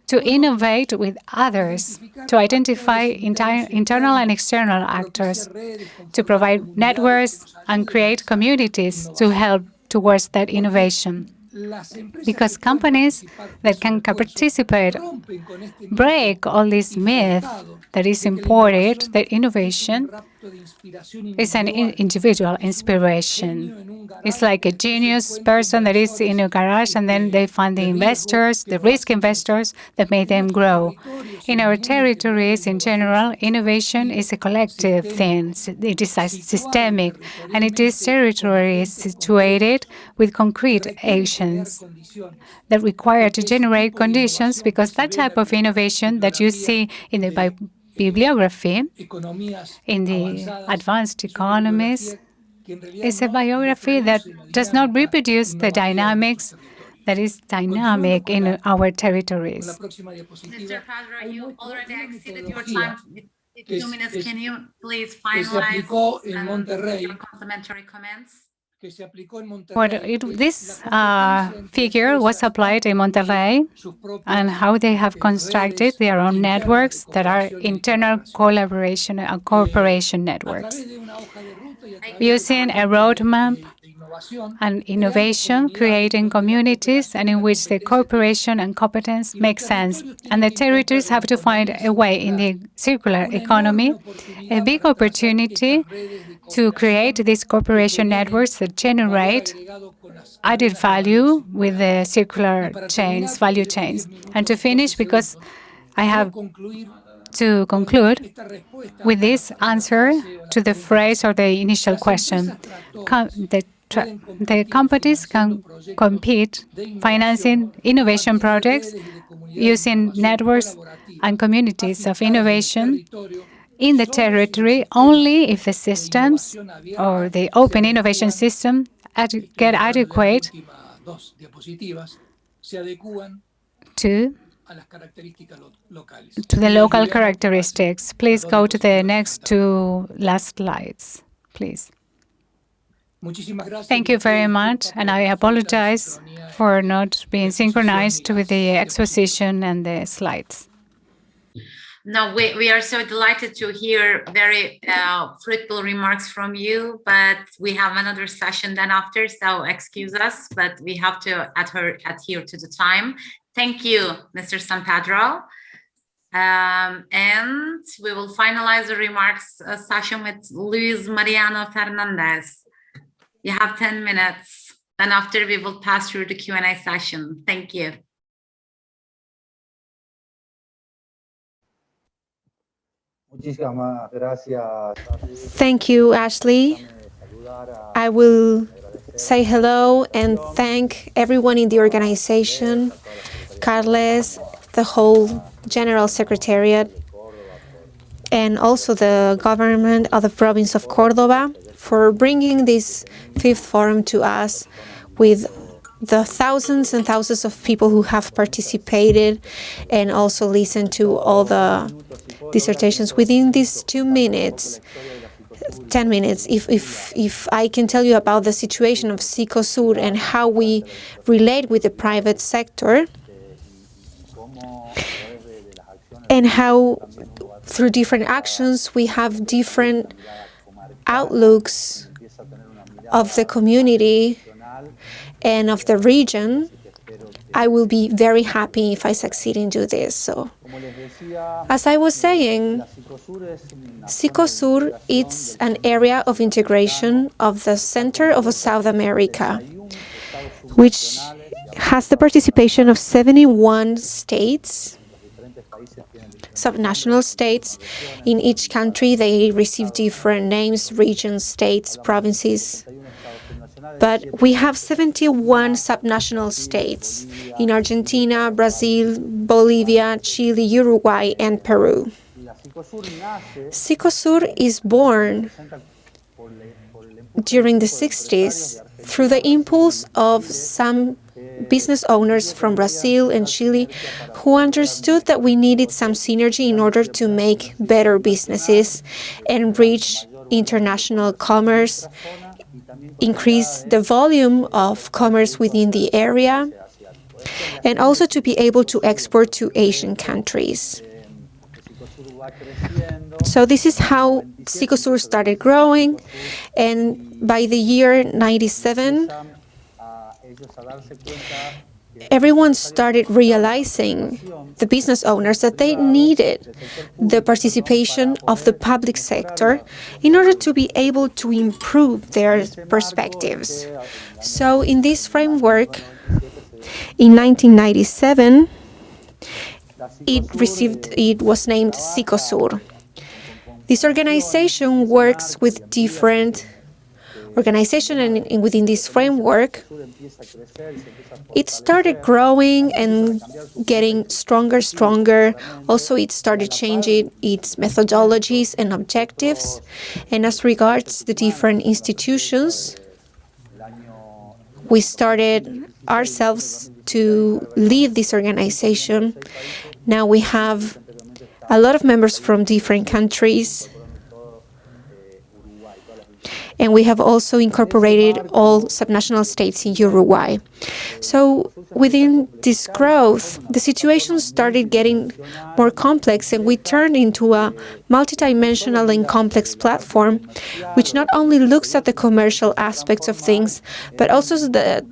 to innovate with others, to identify internal and external actors, to provide networks and create communities to help towards that innovation. Because companies that can participate break all this myth that is imported, that innovation is an individual inspiration. It's like a genius person that is in a garage, and then they find the investors, the risk investors that make them grow. In our territories, in general, innovation is a collective thing. It is systemic, and it is territory situated with concrete actions that require to generate conditions, because that type of innovation that you see in the bibliography, in the advanced economies, is a biography that does not reproduce the dynamics that is dynamic in our territories. Mr. Padro, you already exceeded your time with 2 minutes. Can you please finalize your complimentary comments? This figure was applied in Monterrey and how they have constructed their own networks that are internal collaboration and cooperation networks. Using a roadmap and innovation, creating communities and in which the cooperation and competence make sense. And the territories have to find a way in the circular economy, a big opportunity to create these cooperation networks that generate added value with the circular chains, value chains. And to finish, because I have to conclude with this answer to the phrase or the initial question. The companies can compete financing innovation projects using networks and communities of innovation in the territory only if the systems or the open innovation system get adequate to the local characteristics. Please go to the next two last slides, please. Thank you very much, and I apologize for not being synchronized with the exposition and the slides. No, we are so delighted to hear very fruitful remarks from you, but we have another session then after, so excuse us, but we have to adhere to the time. Thank you, Mr. San Pedro. And we will finalize the remarks session with Luis Mariano Fernandez. You have 10 minutes, and after we will pass through the Q&A session. Thank you. Thank you, Ashley. I will say hello and thank everyone in the organization, Carles, the whole General Secretariat, and also the government of the province of Córdoba for bringing this fifth forum to us with the thousands and thousands of people who have participated and also listened to all the dissertations within these 2 minutes. 10 minutes, if I can tell you about the situation of Sicosur and how we relate with the private sector, and how through different actions we have different outlooks of the community and of the region, I will be very happy if I succeed in doing this. So, as I was saying, Sicosur is an area of integration of the center of South America, which has the participation of 71 states, subnational states. In each country, they receive different names, regions, states, provinces. But we have 71 subnational states in Argentina, Brazil, Bolivia, Chile, Uruguay, and Peru. Sicosur is born during the 60s through the impulse of some business owners from Brazil and Chile who understood that we needed some synergy in order to make better businesses and reach international commerce, increase the volume of commerce within the area, and also to be able to export to Asian countries. So this is how Sicosur started growing, and by the year 97, everyone started realizing, the business owners, that they needed the participation of the public sector in order to be able to improve their perspectives. So in this framework, in 1997, it was named Sicosur. This organization works with different organization and within this framework, it started growing and getting stronger. Also, it started changing its methodologies and objectives. And as regards the different institutions, we started ourselves to lead this organization. Now we have a lot of members from different countries, and we have also incorporated all subnational states in Uruguay. So within this growth, the situation started getting more complex, and we turned into a multidimensional and complex platform, which not only looks at the commercial aspects of things, but also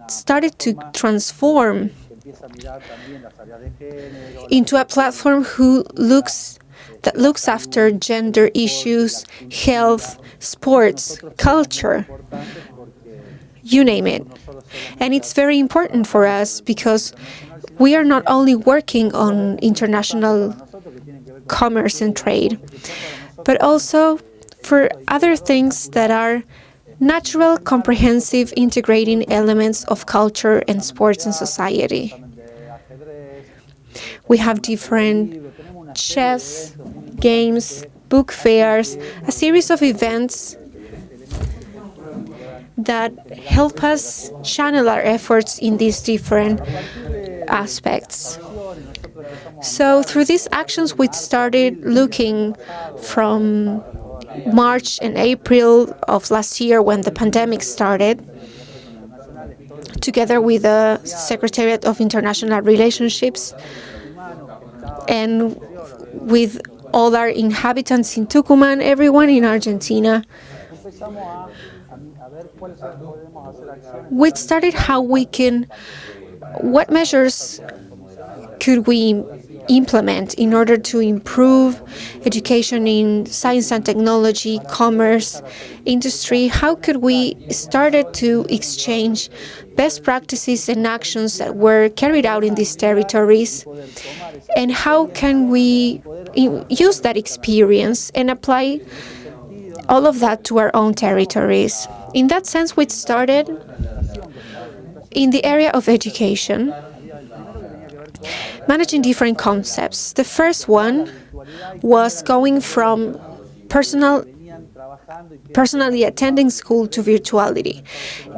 started to transform into a platform that looks after gender issues, health, sports, culture, you name it. And it's very important for us because we are not only working on international commerce and trade, but also for other things that are natural, comprehensive, integrating elements of culture and sports and society. We have different chess, games, book fairs, a series of events that help us channel our efforts in these different aspects. So through these actions, we started looking from March and April of last year when the pandemic started, together with the Secretariat of International Relationships and with all our inhabitants in Tucumán, everyone in Argentina. We started what measures could we implement in order to improve education in science and technology, commerce, industry? How could we start to exchange best practices and actions that were carried out in these territories? And how can we use that experience and apply all of that to our own territories? In that sense, we started in the area of education, managing different concepts. The first one was going from personally attending school to virtuality,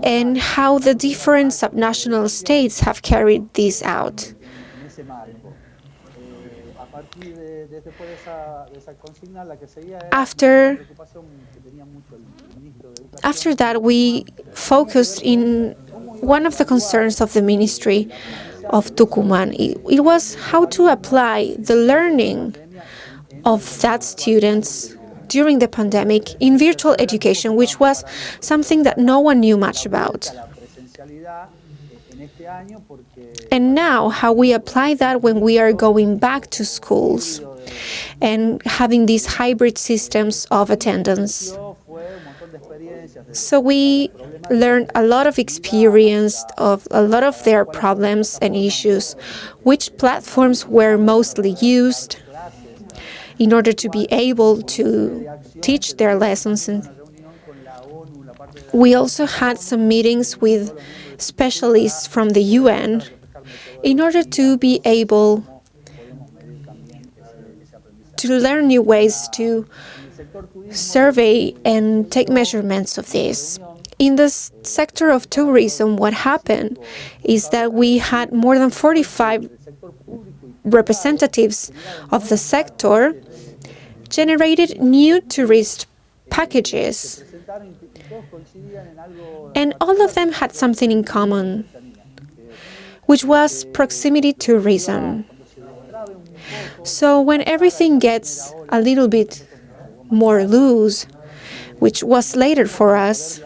and how the different subnational states have carried this out. After that, we focused in one of the concerns of the Ministry of Tucumán. It was how to apply the learning of that students during the pandemic in virtual education, which was something that no one knew much about. And now, how we apply that when we are going back to schools and having these hybrid systems of attendance. So we learned a lot of experience of a lot of their problems and issues, which platforms were mostly used in order to be able to teach their lessons. And we also had some meetings with specialists from the UN in order to be able to learn new ways to survey and take measurements of this. In the sector of tourism, what happened is that we had more than 45 representatives of the sector generated new tourist packages. And all of them had something in common, which was proximity tourism. So when everything gets a little bit more loose, which was later for us,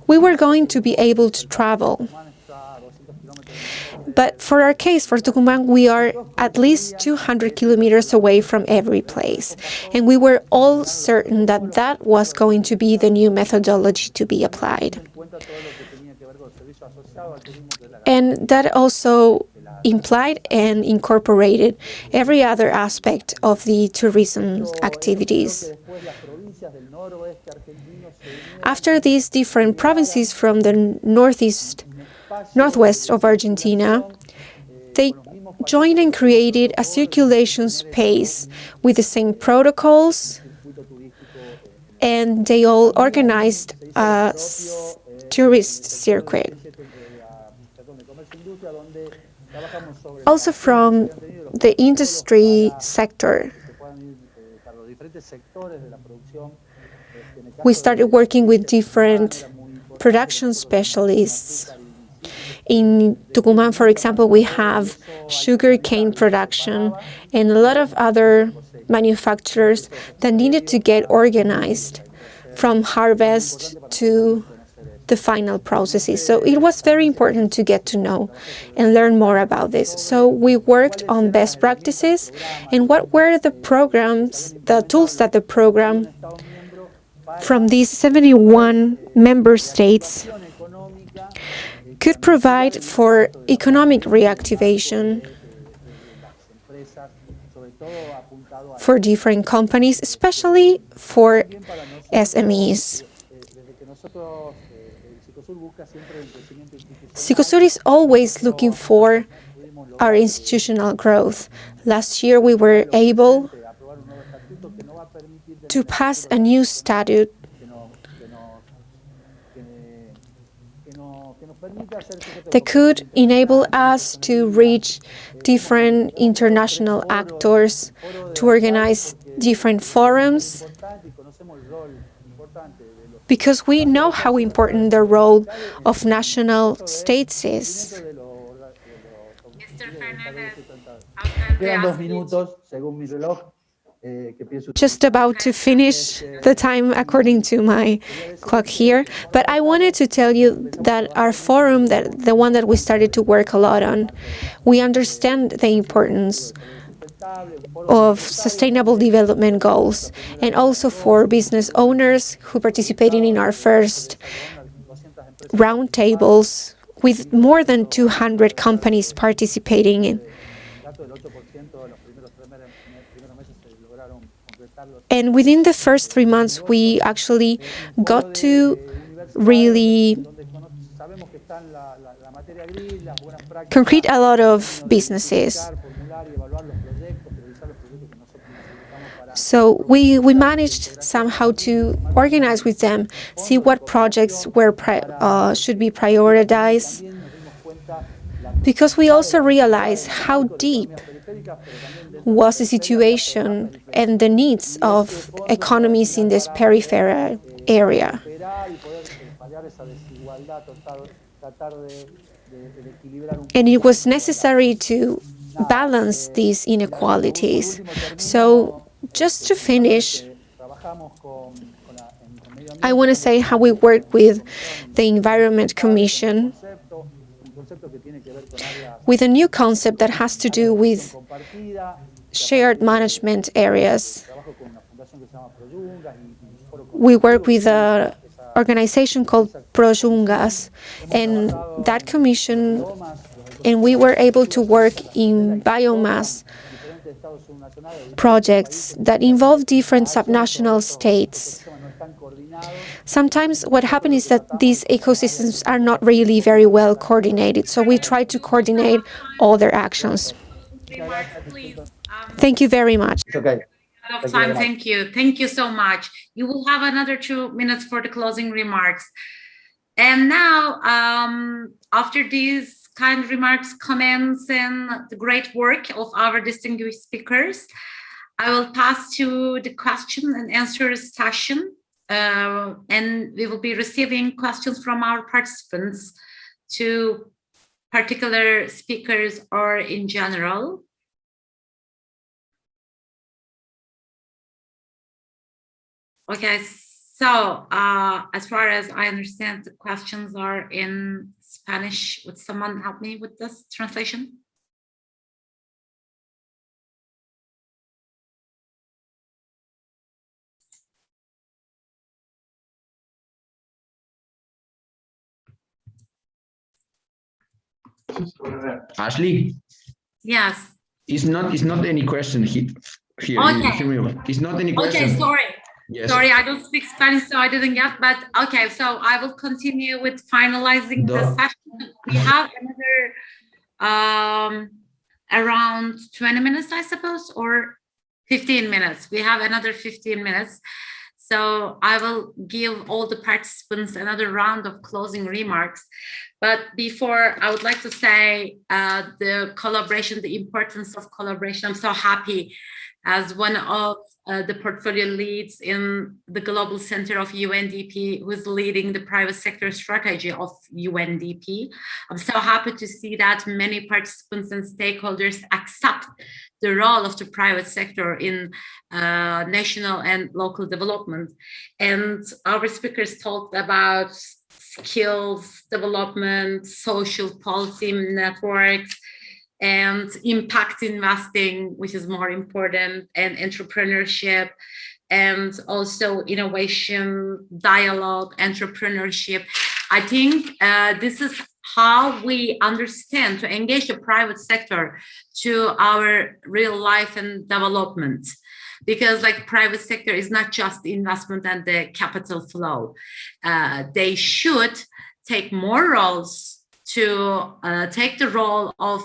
we were going to be able to travel. But for our case, for Tucumán, we are at least 200 kilometers away from every place. And we were all certain that that was going to be the new methodology to be applied. And that also implied and incorporated every other aspect of the tourism activities. After these different provinces from the northwest of Argentina, they joined and created a circulation space with the same protocols, and they all organized a tourist circuit. Also from the industry sector, we started working with different production specialists. In Tucumán, for example, we have sugarcane production and a lot of other manufacturers that needed to get organized from harvest to the final processes. So it was very important to get to know and learn more about this. So we worked on best practices and what were the programs, the tools that the program from these 71 member states could provide for economic reactivation for different companies, especially for SMEs. Sicosur is always looking for our institutional growth. Last year, we were able to pass a new statute that could enable us to reach different international actors, to organize different forums, because we know how important the role of national states is. Just about to finish the time according to my clock here, but I wanted to tell you that our forum, that the one that we started to work a lot on, we understand the importance of sustainable development goals, and also for business owners who participated in our first roundtables with more than 200 companies participating in. And within the first 3 months, we actually got to really concrete a lot of businesses. So we managed somehow to organize with them, see what projects should be prioritized, because we also realized how deep was the situation and the needs of economies in this peripheral area. And it was necessary to balance these inequalities. So just to finish, I want to say how we work with the Environment Commission with a new concept that has to do with shared management areas. We work with an organization called Projungas, and that commission, and we were able to work in biomass projects that involve different subnational states. Sometimes what happens is that these ecosystems are not really very well coordinated, so we try to coordinate all their actions. Thank you very much. Thank you. Thank you so much. You will have another 2 minutes for the closing remarks. And now, after these kind remarks, comments, and the great work of our distinguished speakers, I will pass to the question and answer session. And we will be receiving questions from our participants to particular speakers or in general. Okay, so as far as I understand, the questions are in Spanish. Would someone help me with this translation? Ashley? Yes. It's not any question here. Okay. It's not any question. Okay, sorry. Yes. Sorry, I don't speak Spanish, so I didn't get, but okay, so I will continue with finalizing the session. We have another around 20 minutes, I suppose, or 15 minutes. We have another 15 minutes. So I will give all the participants another round of closing remarks. But before, I would like to say the collaboration, the importance of collaboration. I'm so happy as one of the portfolio leads in the Global Center of UNDP, who is leading the private sector strategy of UNDP. I'm so happy to see that many participants and stakeholders accept the role of the private sector in national and local development. And our speakers talked about skills development, social policy networks, and impact investing, which is more important, and entrepreneurship, and also innovation, dialogue, entrepreneurship. I think this is how we understand to engage the private sector to our real life and development. Because like private sector is not just the investment and the capital flow. They should take more roles to take the role of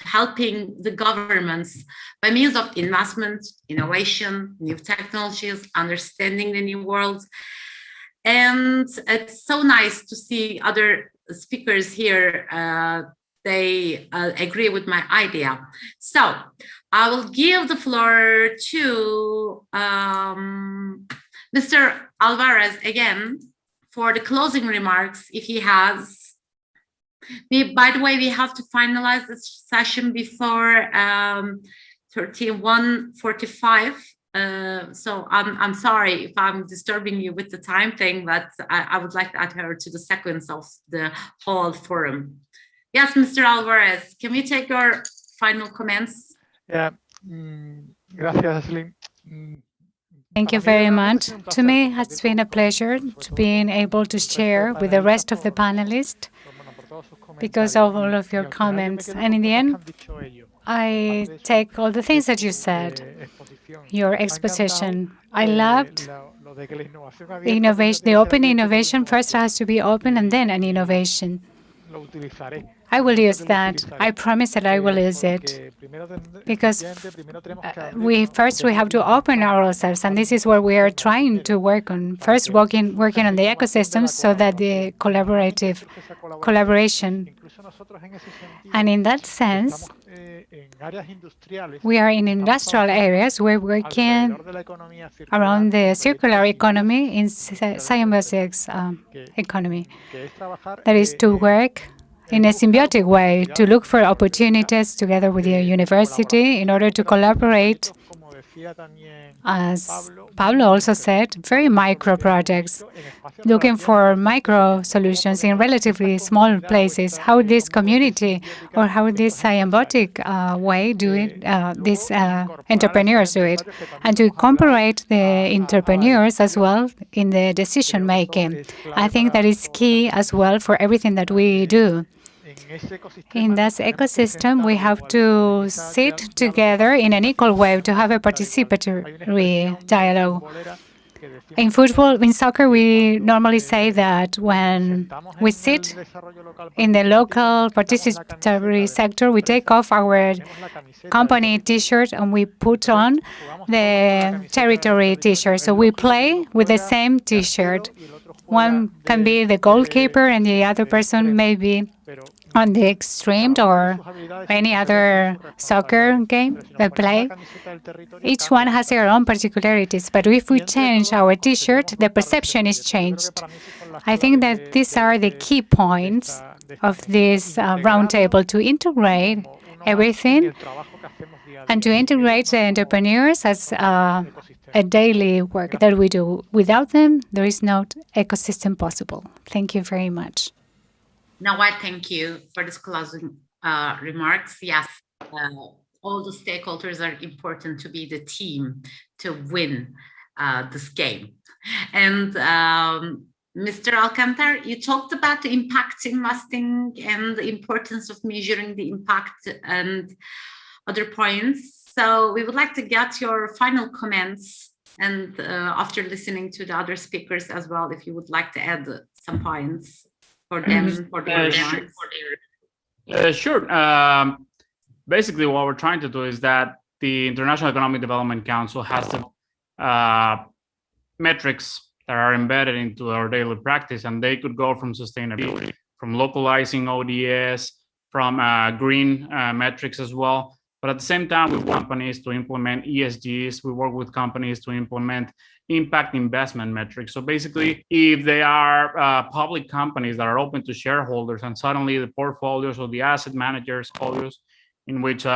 helping the governments by means of investment, innovation, new technologies, understanding the new world. And it's so nice to see other speakers here. They agree with my idea. So I will give the floor to Mr. Alvarez again for the closing remarks, if he has. By the way, we have to finalize this session before 31:45. So I'm sorry if I'm disturbing you with the time thing, but I would like to adhere to the sequence of the whole forum. Yes, Mr. Alvarez, can we take your final comments? Yeah. Gracias, Ashley. Thank you very much. To me, it has been a pleasure to being able to share with the rest of the panelists because of all of your comments. And in the end, I take all the things that you said, your exposition. I loved the innovation, the open innovation first has to be open and then an innovation. I will use that. I promise that I will use it. Because we have to open ourselves, and this is what we are trying to work on. First, working on the ecosystems so that the collaboration. And in that sense, we are in industrial areas. We're working around the circular economy in symbiotic economy. That is to work in a symbiotic way, to look for opportunities together with your university in order to collaborate, as Pablo also said, very micro projects, looking for micro solutions in relatively small places, how this community or how this symbiotic way do it, these entrepreneurs do it, and to incorporate the entrepreneurs as well in the decision making. I think that is key as well for everything that we do. In that ecosystem, we have to sit together in an equal way to have a participatory dialogue. In football, in soccer, we normally say that when we sit in the local participatory sector, we take off our company T-shirt and we put on the territory T-shirt. So we play with the same T-shirt. One can be the goalkeeper and the other person may be on the extreme or any other soccer game they play. Each one has their own particularities, but if we change our T-shirt, the perception is changed. I think that these are the key points of this roundtable, to integrate everything and to integrate the entrepreneurs as a daily work that we do. Without them, there is no ecosystem possible. Thank you very much. Now, I thank you for this closing remarks. Yes, all the stakeholders are important to be the team to win this game. And Mr. Alcantar, you talked about the impact investing and the importance of measuring the impact and other points. So we would like to get your final comments And after listening to the other speakers as well, if you would like to add some points for them, for their remarks. Sure. Basically, what we're trying to do is that the International Economic Development Council has the metrics that are embedded into our daily practice, and they could go from sustainability, from localizing ODS, from green metrics as well. But at the same time, we work with companies to implement ESGs. We work with companies to implement impact investment metrics. So basically, if they are public companies that are open to shareholders, and suddenly the portfolios or the asset managers' portfolios in which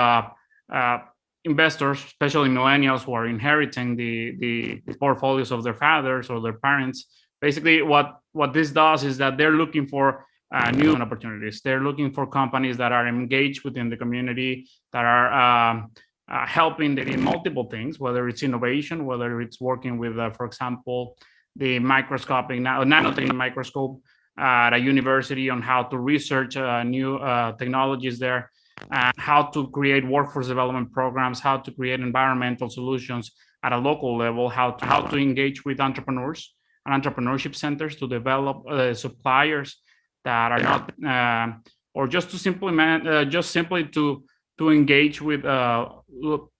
investors, especially millennials who are inheriting the portfolios of their fathers or their parents, basically what this does is that they're looking for new opportunities. They're looking for companies that are engaged within the community, that are helping in multiple things, whether it's innovation, whether it's working with, for example, the microscopic nanotechnology microscope at a university on how to research new technologies there, how to create workforce development programs, how to create environmental solutions at a local level, how to engage with entrepreneurs and entrepreneurship centers to develop suppliers that are not, or just to simply to engage with local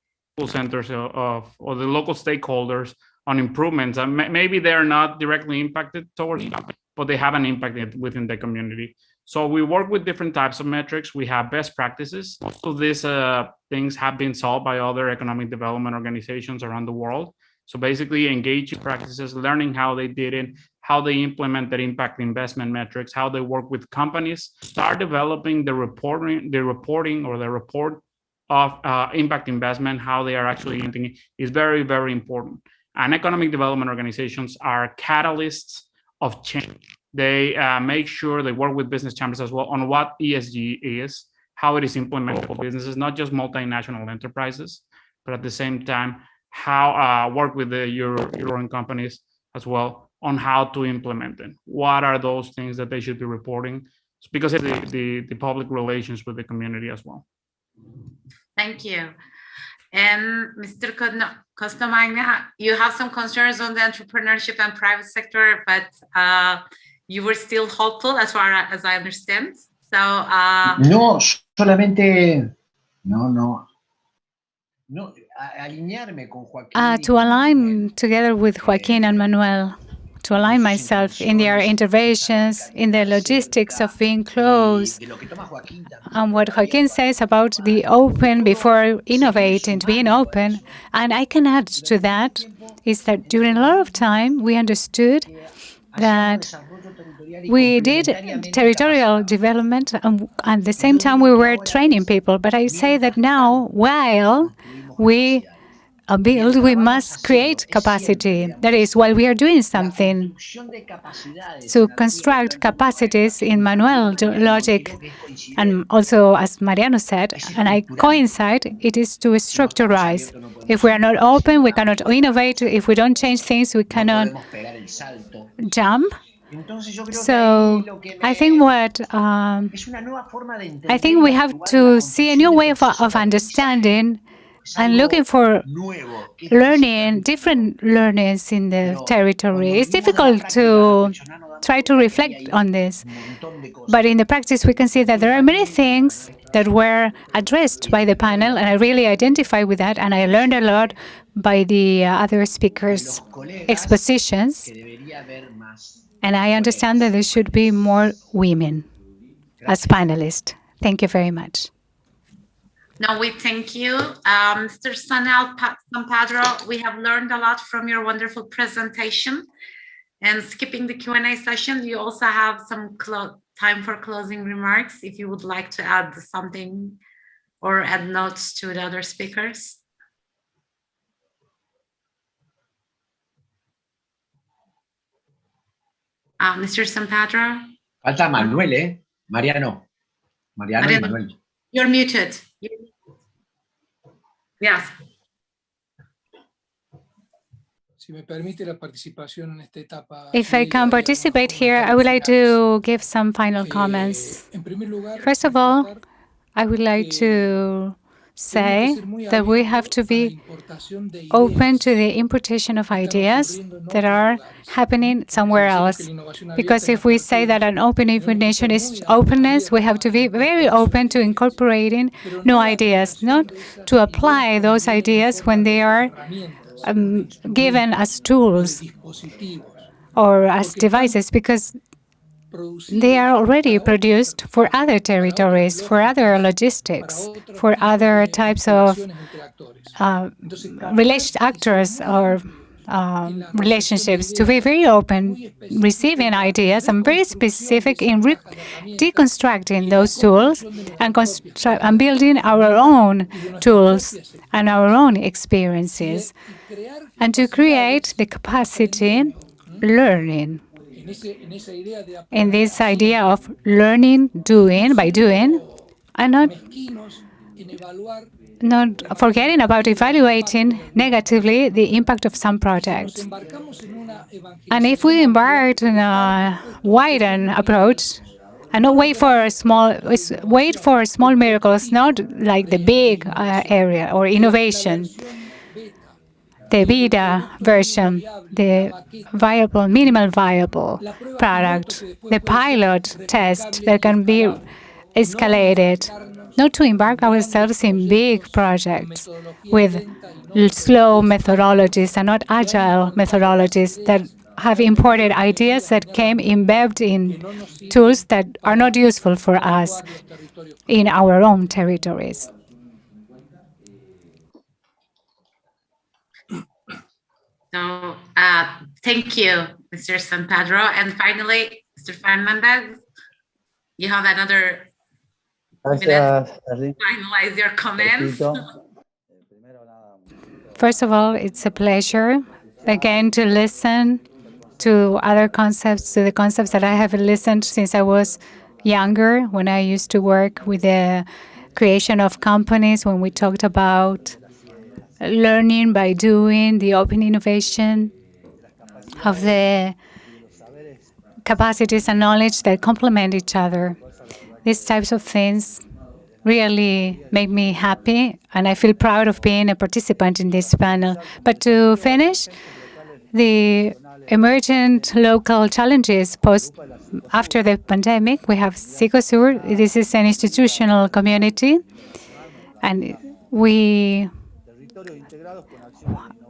centers or the local stakeholders on improvements. And maybe they are not directly impacted towards, but they have an impact within the community. So we work with different types of metrics. We have best practices. Most of these things have been solved by other economic development organizations around the world. So basically engaging practices, learning how they did it, how they implemented impact investment metrics, how they work with companies, start developing the reporting or the report of impact investment, how they are actually using it is very, very important. And economic development organizations are catalysts of change. They make sure they work with business chambers as well on what ESG is, how it is implemented for businesses, not just multinational enterprises, but at the same time, how work with your own companies as well on how to implement them. What are those things that they should be reporting? Because it's the public relations with the community as well. Thank you. And Mr. Costamagna, you have some concerns on the entrepreneurship and private sector, but you were still hopeful as far as I understand. So no, solamente to align together with Joaquin and Manuel, to align myself in their interventions, in the logistics of being close, and what Joaquin says about the open before innovating, being open. And I can add to that is that during a lot of time, we understood that we did territorial development, and at the same time we were training people. But I say that now, while we build, we must create capacity. That is, while we are doing something to construct capacities in Manuel logic, and also as Mariano said, and I coincide, it is to structurize. If we are not open, we cannot innovate. If we don't change things, we cannot jump. So I think I think we have to see a new way of understanding and looking for learning, different learnings in the territory. It's difficult to try to reflect on this, but in the practice we can see that there are many things that were addressed by the panel, and I really identify with that, and I learned a lot by the other speakers' expositions, and I understand that there should be more women as panelists. Thank you very much. No, we thank you. Mr. San Pedro, we have learned a lot from your wonderful presentation. And skipping the Q&A session, you also have some time for closing remarks, if you would like to add something or add notes to the other speakers. Mr. San Pedro? Falta Manuel, Mariano y Manuel. You're muted. Yes. If I can participate here, I would like to give some final comments. First of all, I would like to say that we have to be open to the importation of ideas that are happening somewhere else. Because if we say that an open innovation is openness, we have to be very open to incorporating new ideas, not to apply those ideas when they are given as tools or as devices, because they are already produced for other territories, for other logistics, for other types of actors or relationships. To be very open, receiving ideas, and very specific in deconstructing those tools and building our own tools and our own experiences, and to create the capacity learning. In this idea of learning by doing, and not forgetting about evaluating negatively the impact of some projects. And if we embark on a widened approach, and not wait for small miracles, not like the big area or innovation, the beta version, the minimal viable product, the pilot test that can be escalated, not to embark ourselves in big projects with slow methodologies and not agile methodologies that have imported ideas that came embedded in tools that are not useful for us in our own territories. So thank you, Mr. San Pedro. And finally, Mr. Fernandez, you have another minute to finalize your comments. First of all, it's a pleasure again to listen to other concepts, to the concepts that I have listened since I was younger, when I used to work with the creation of companies, when we talked about learning by doing, the open innovation of the capacities and knowledge that complement each other. These types of things really make me happy, and I feel proud of being a participant in this panel. But to finish, the emergent local challenges after the pandemic, we have Sicosur. This is an institutional community, and we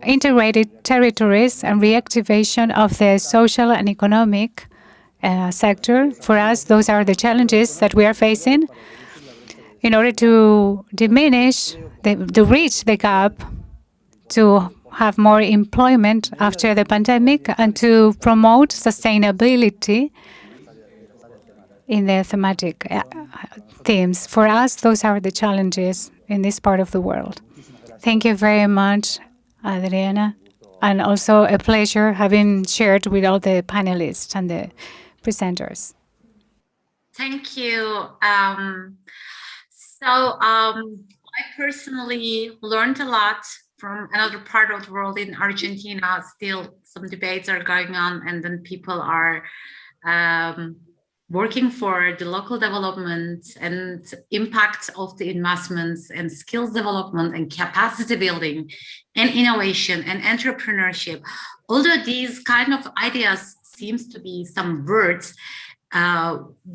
integrated territories and reactivation of the social and economic sector. For us, those are the challenges that we are facing in order to diminish, to reach the gap, to have more employment after the pandemic, and to promote sustainability in the thematic themes. For us, those are the challenges in this part of the world. Thank you very much, Adriana, and also a pleasure having shared with all the panelists and the presenters. Thank you. I personally learned a lot from another part of the world. In Argentina, still some debates are going on, and then people are working for the local development and impact of the investments and skills development and capacity building and innovation and entrepreneurship. Although these kind of ideas seems to be some words,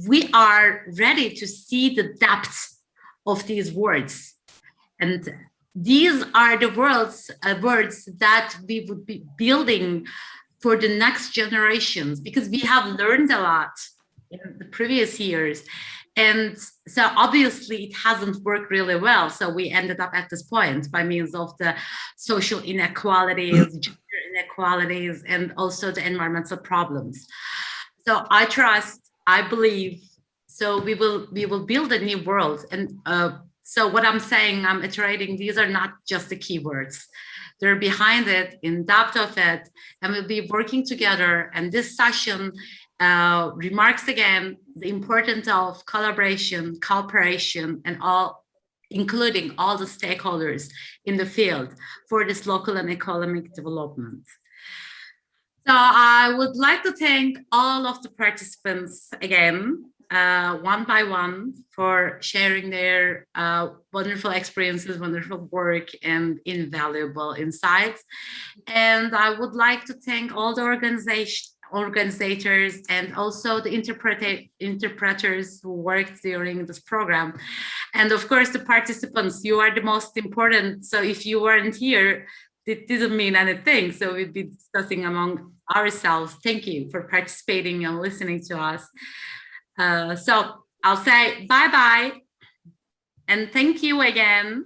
we are ready to see the depth of these words. And these are the words that we would be building for the next generations, because we have learned a lot in the previous years. And so obviously it hasn't worked really well. So we ended up at this point by means of the social inequalities, gender inequalities, and also the environmental problems. So I believe, so we will build a new world. And so what I'm saying, I'm iterating, these are not just the keywords. They're behind it, in depth of it, and we'll be working together. And this session remarks again the importance of collaboration, cooperation, and including all the stakeholders in the field for this local and economic development. So I would like to thank all of the participants again one by one for sharing their wonderful experiences, wonderful work, and invaluable insights. And I would like to thank all the organizers and also the interpreters who worked during this program. And of course, the participants, you are the most important. So if you weren't here, it didn't mean anything. So we'd be discussing among ourselves. Thank you for participating and listening to us. So I'll say bye-bye and thank you again.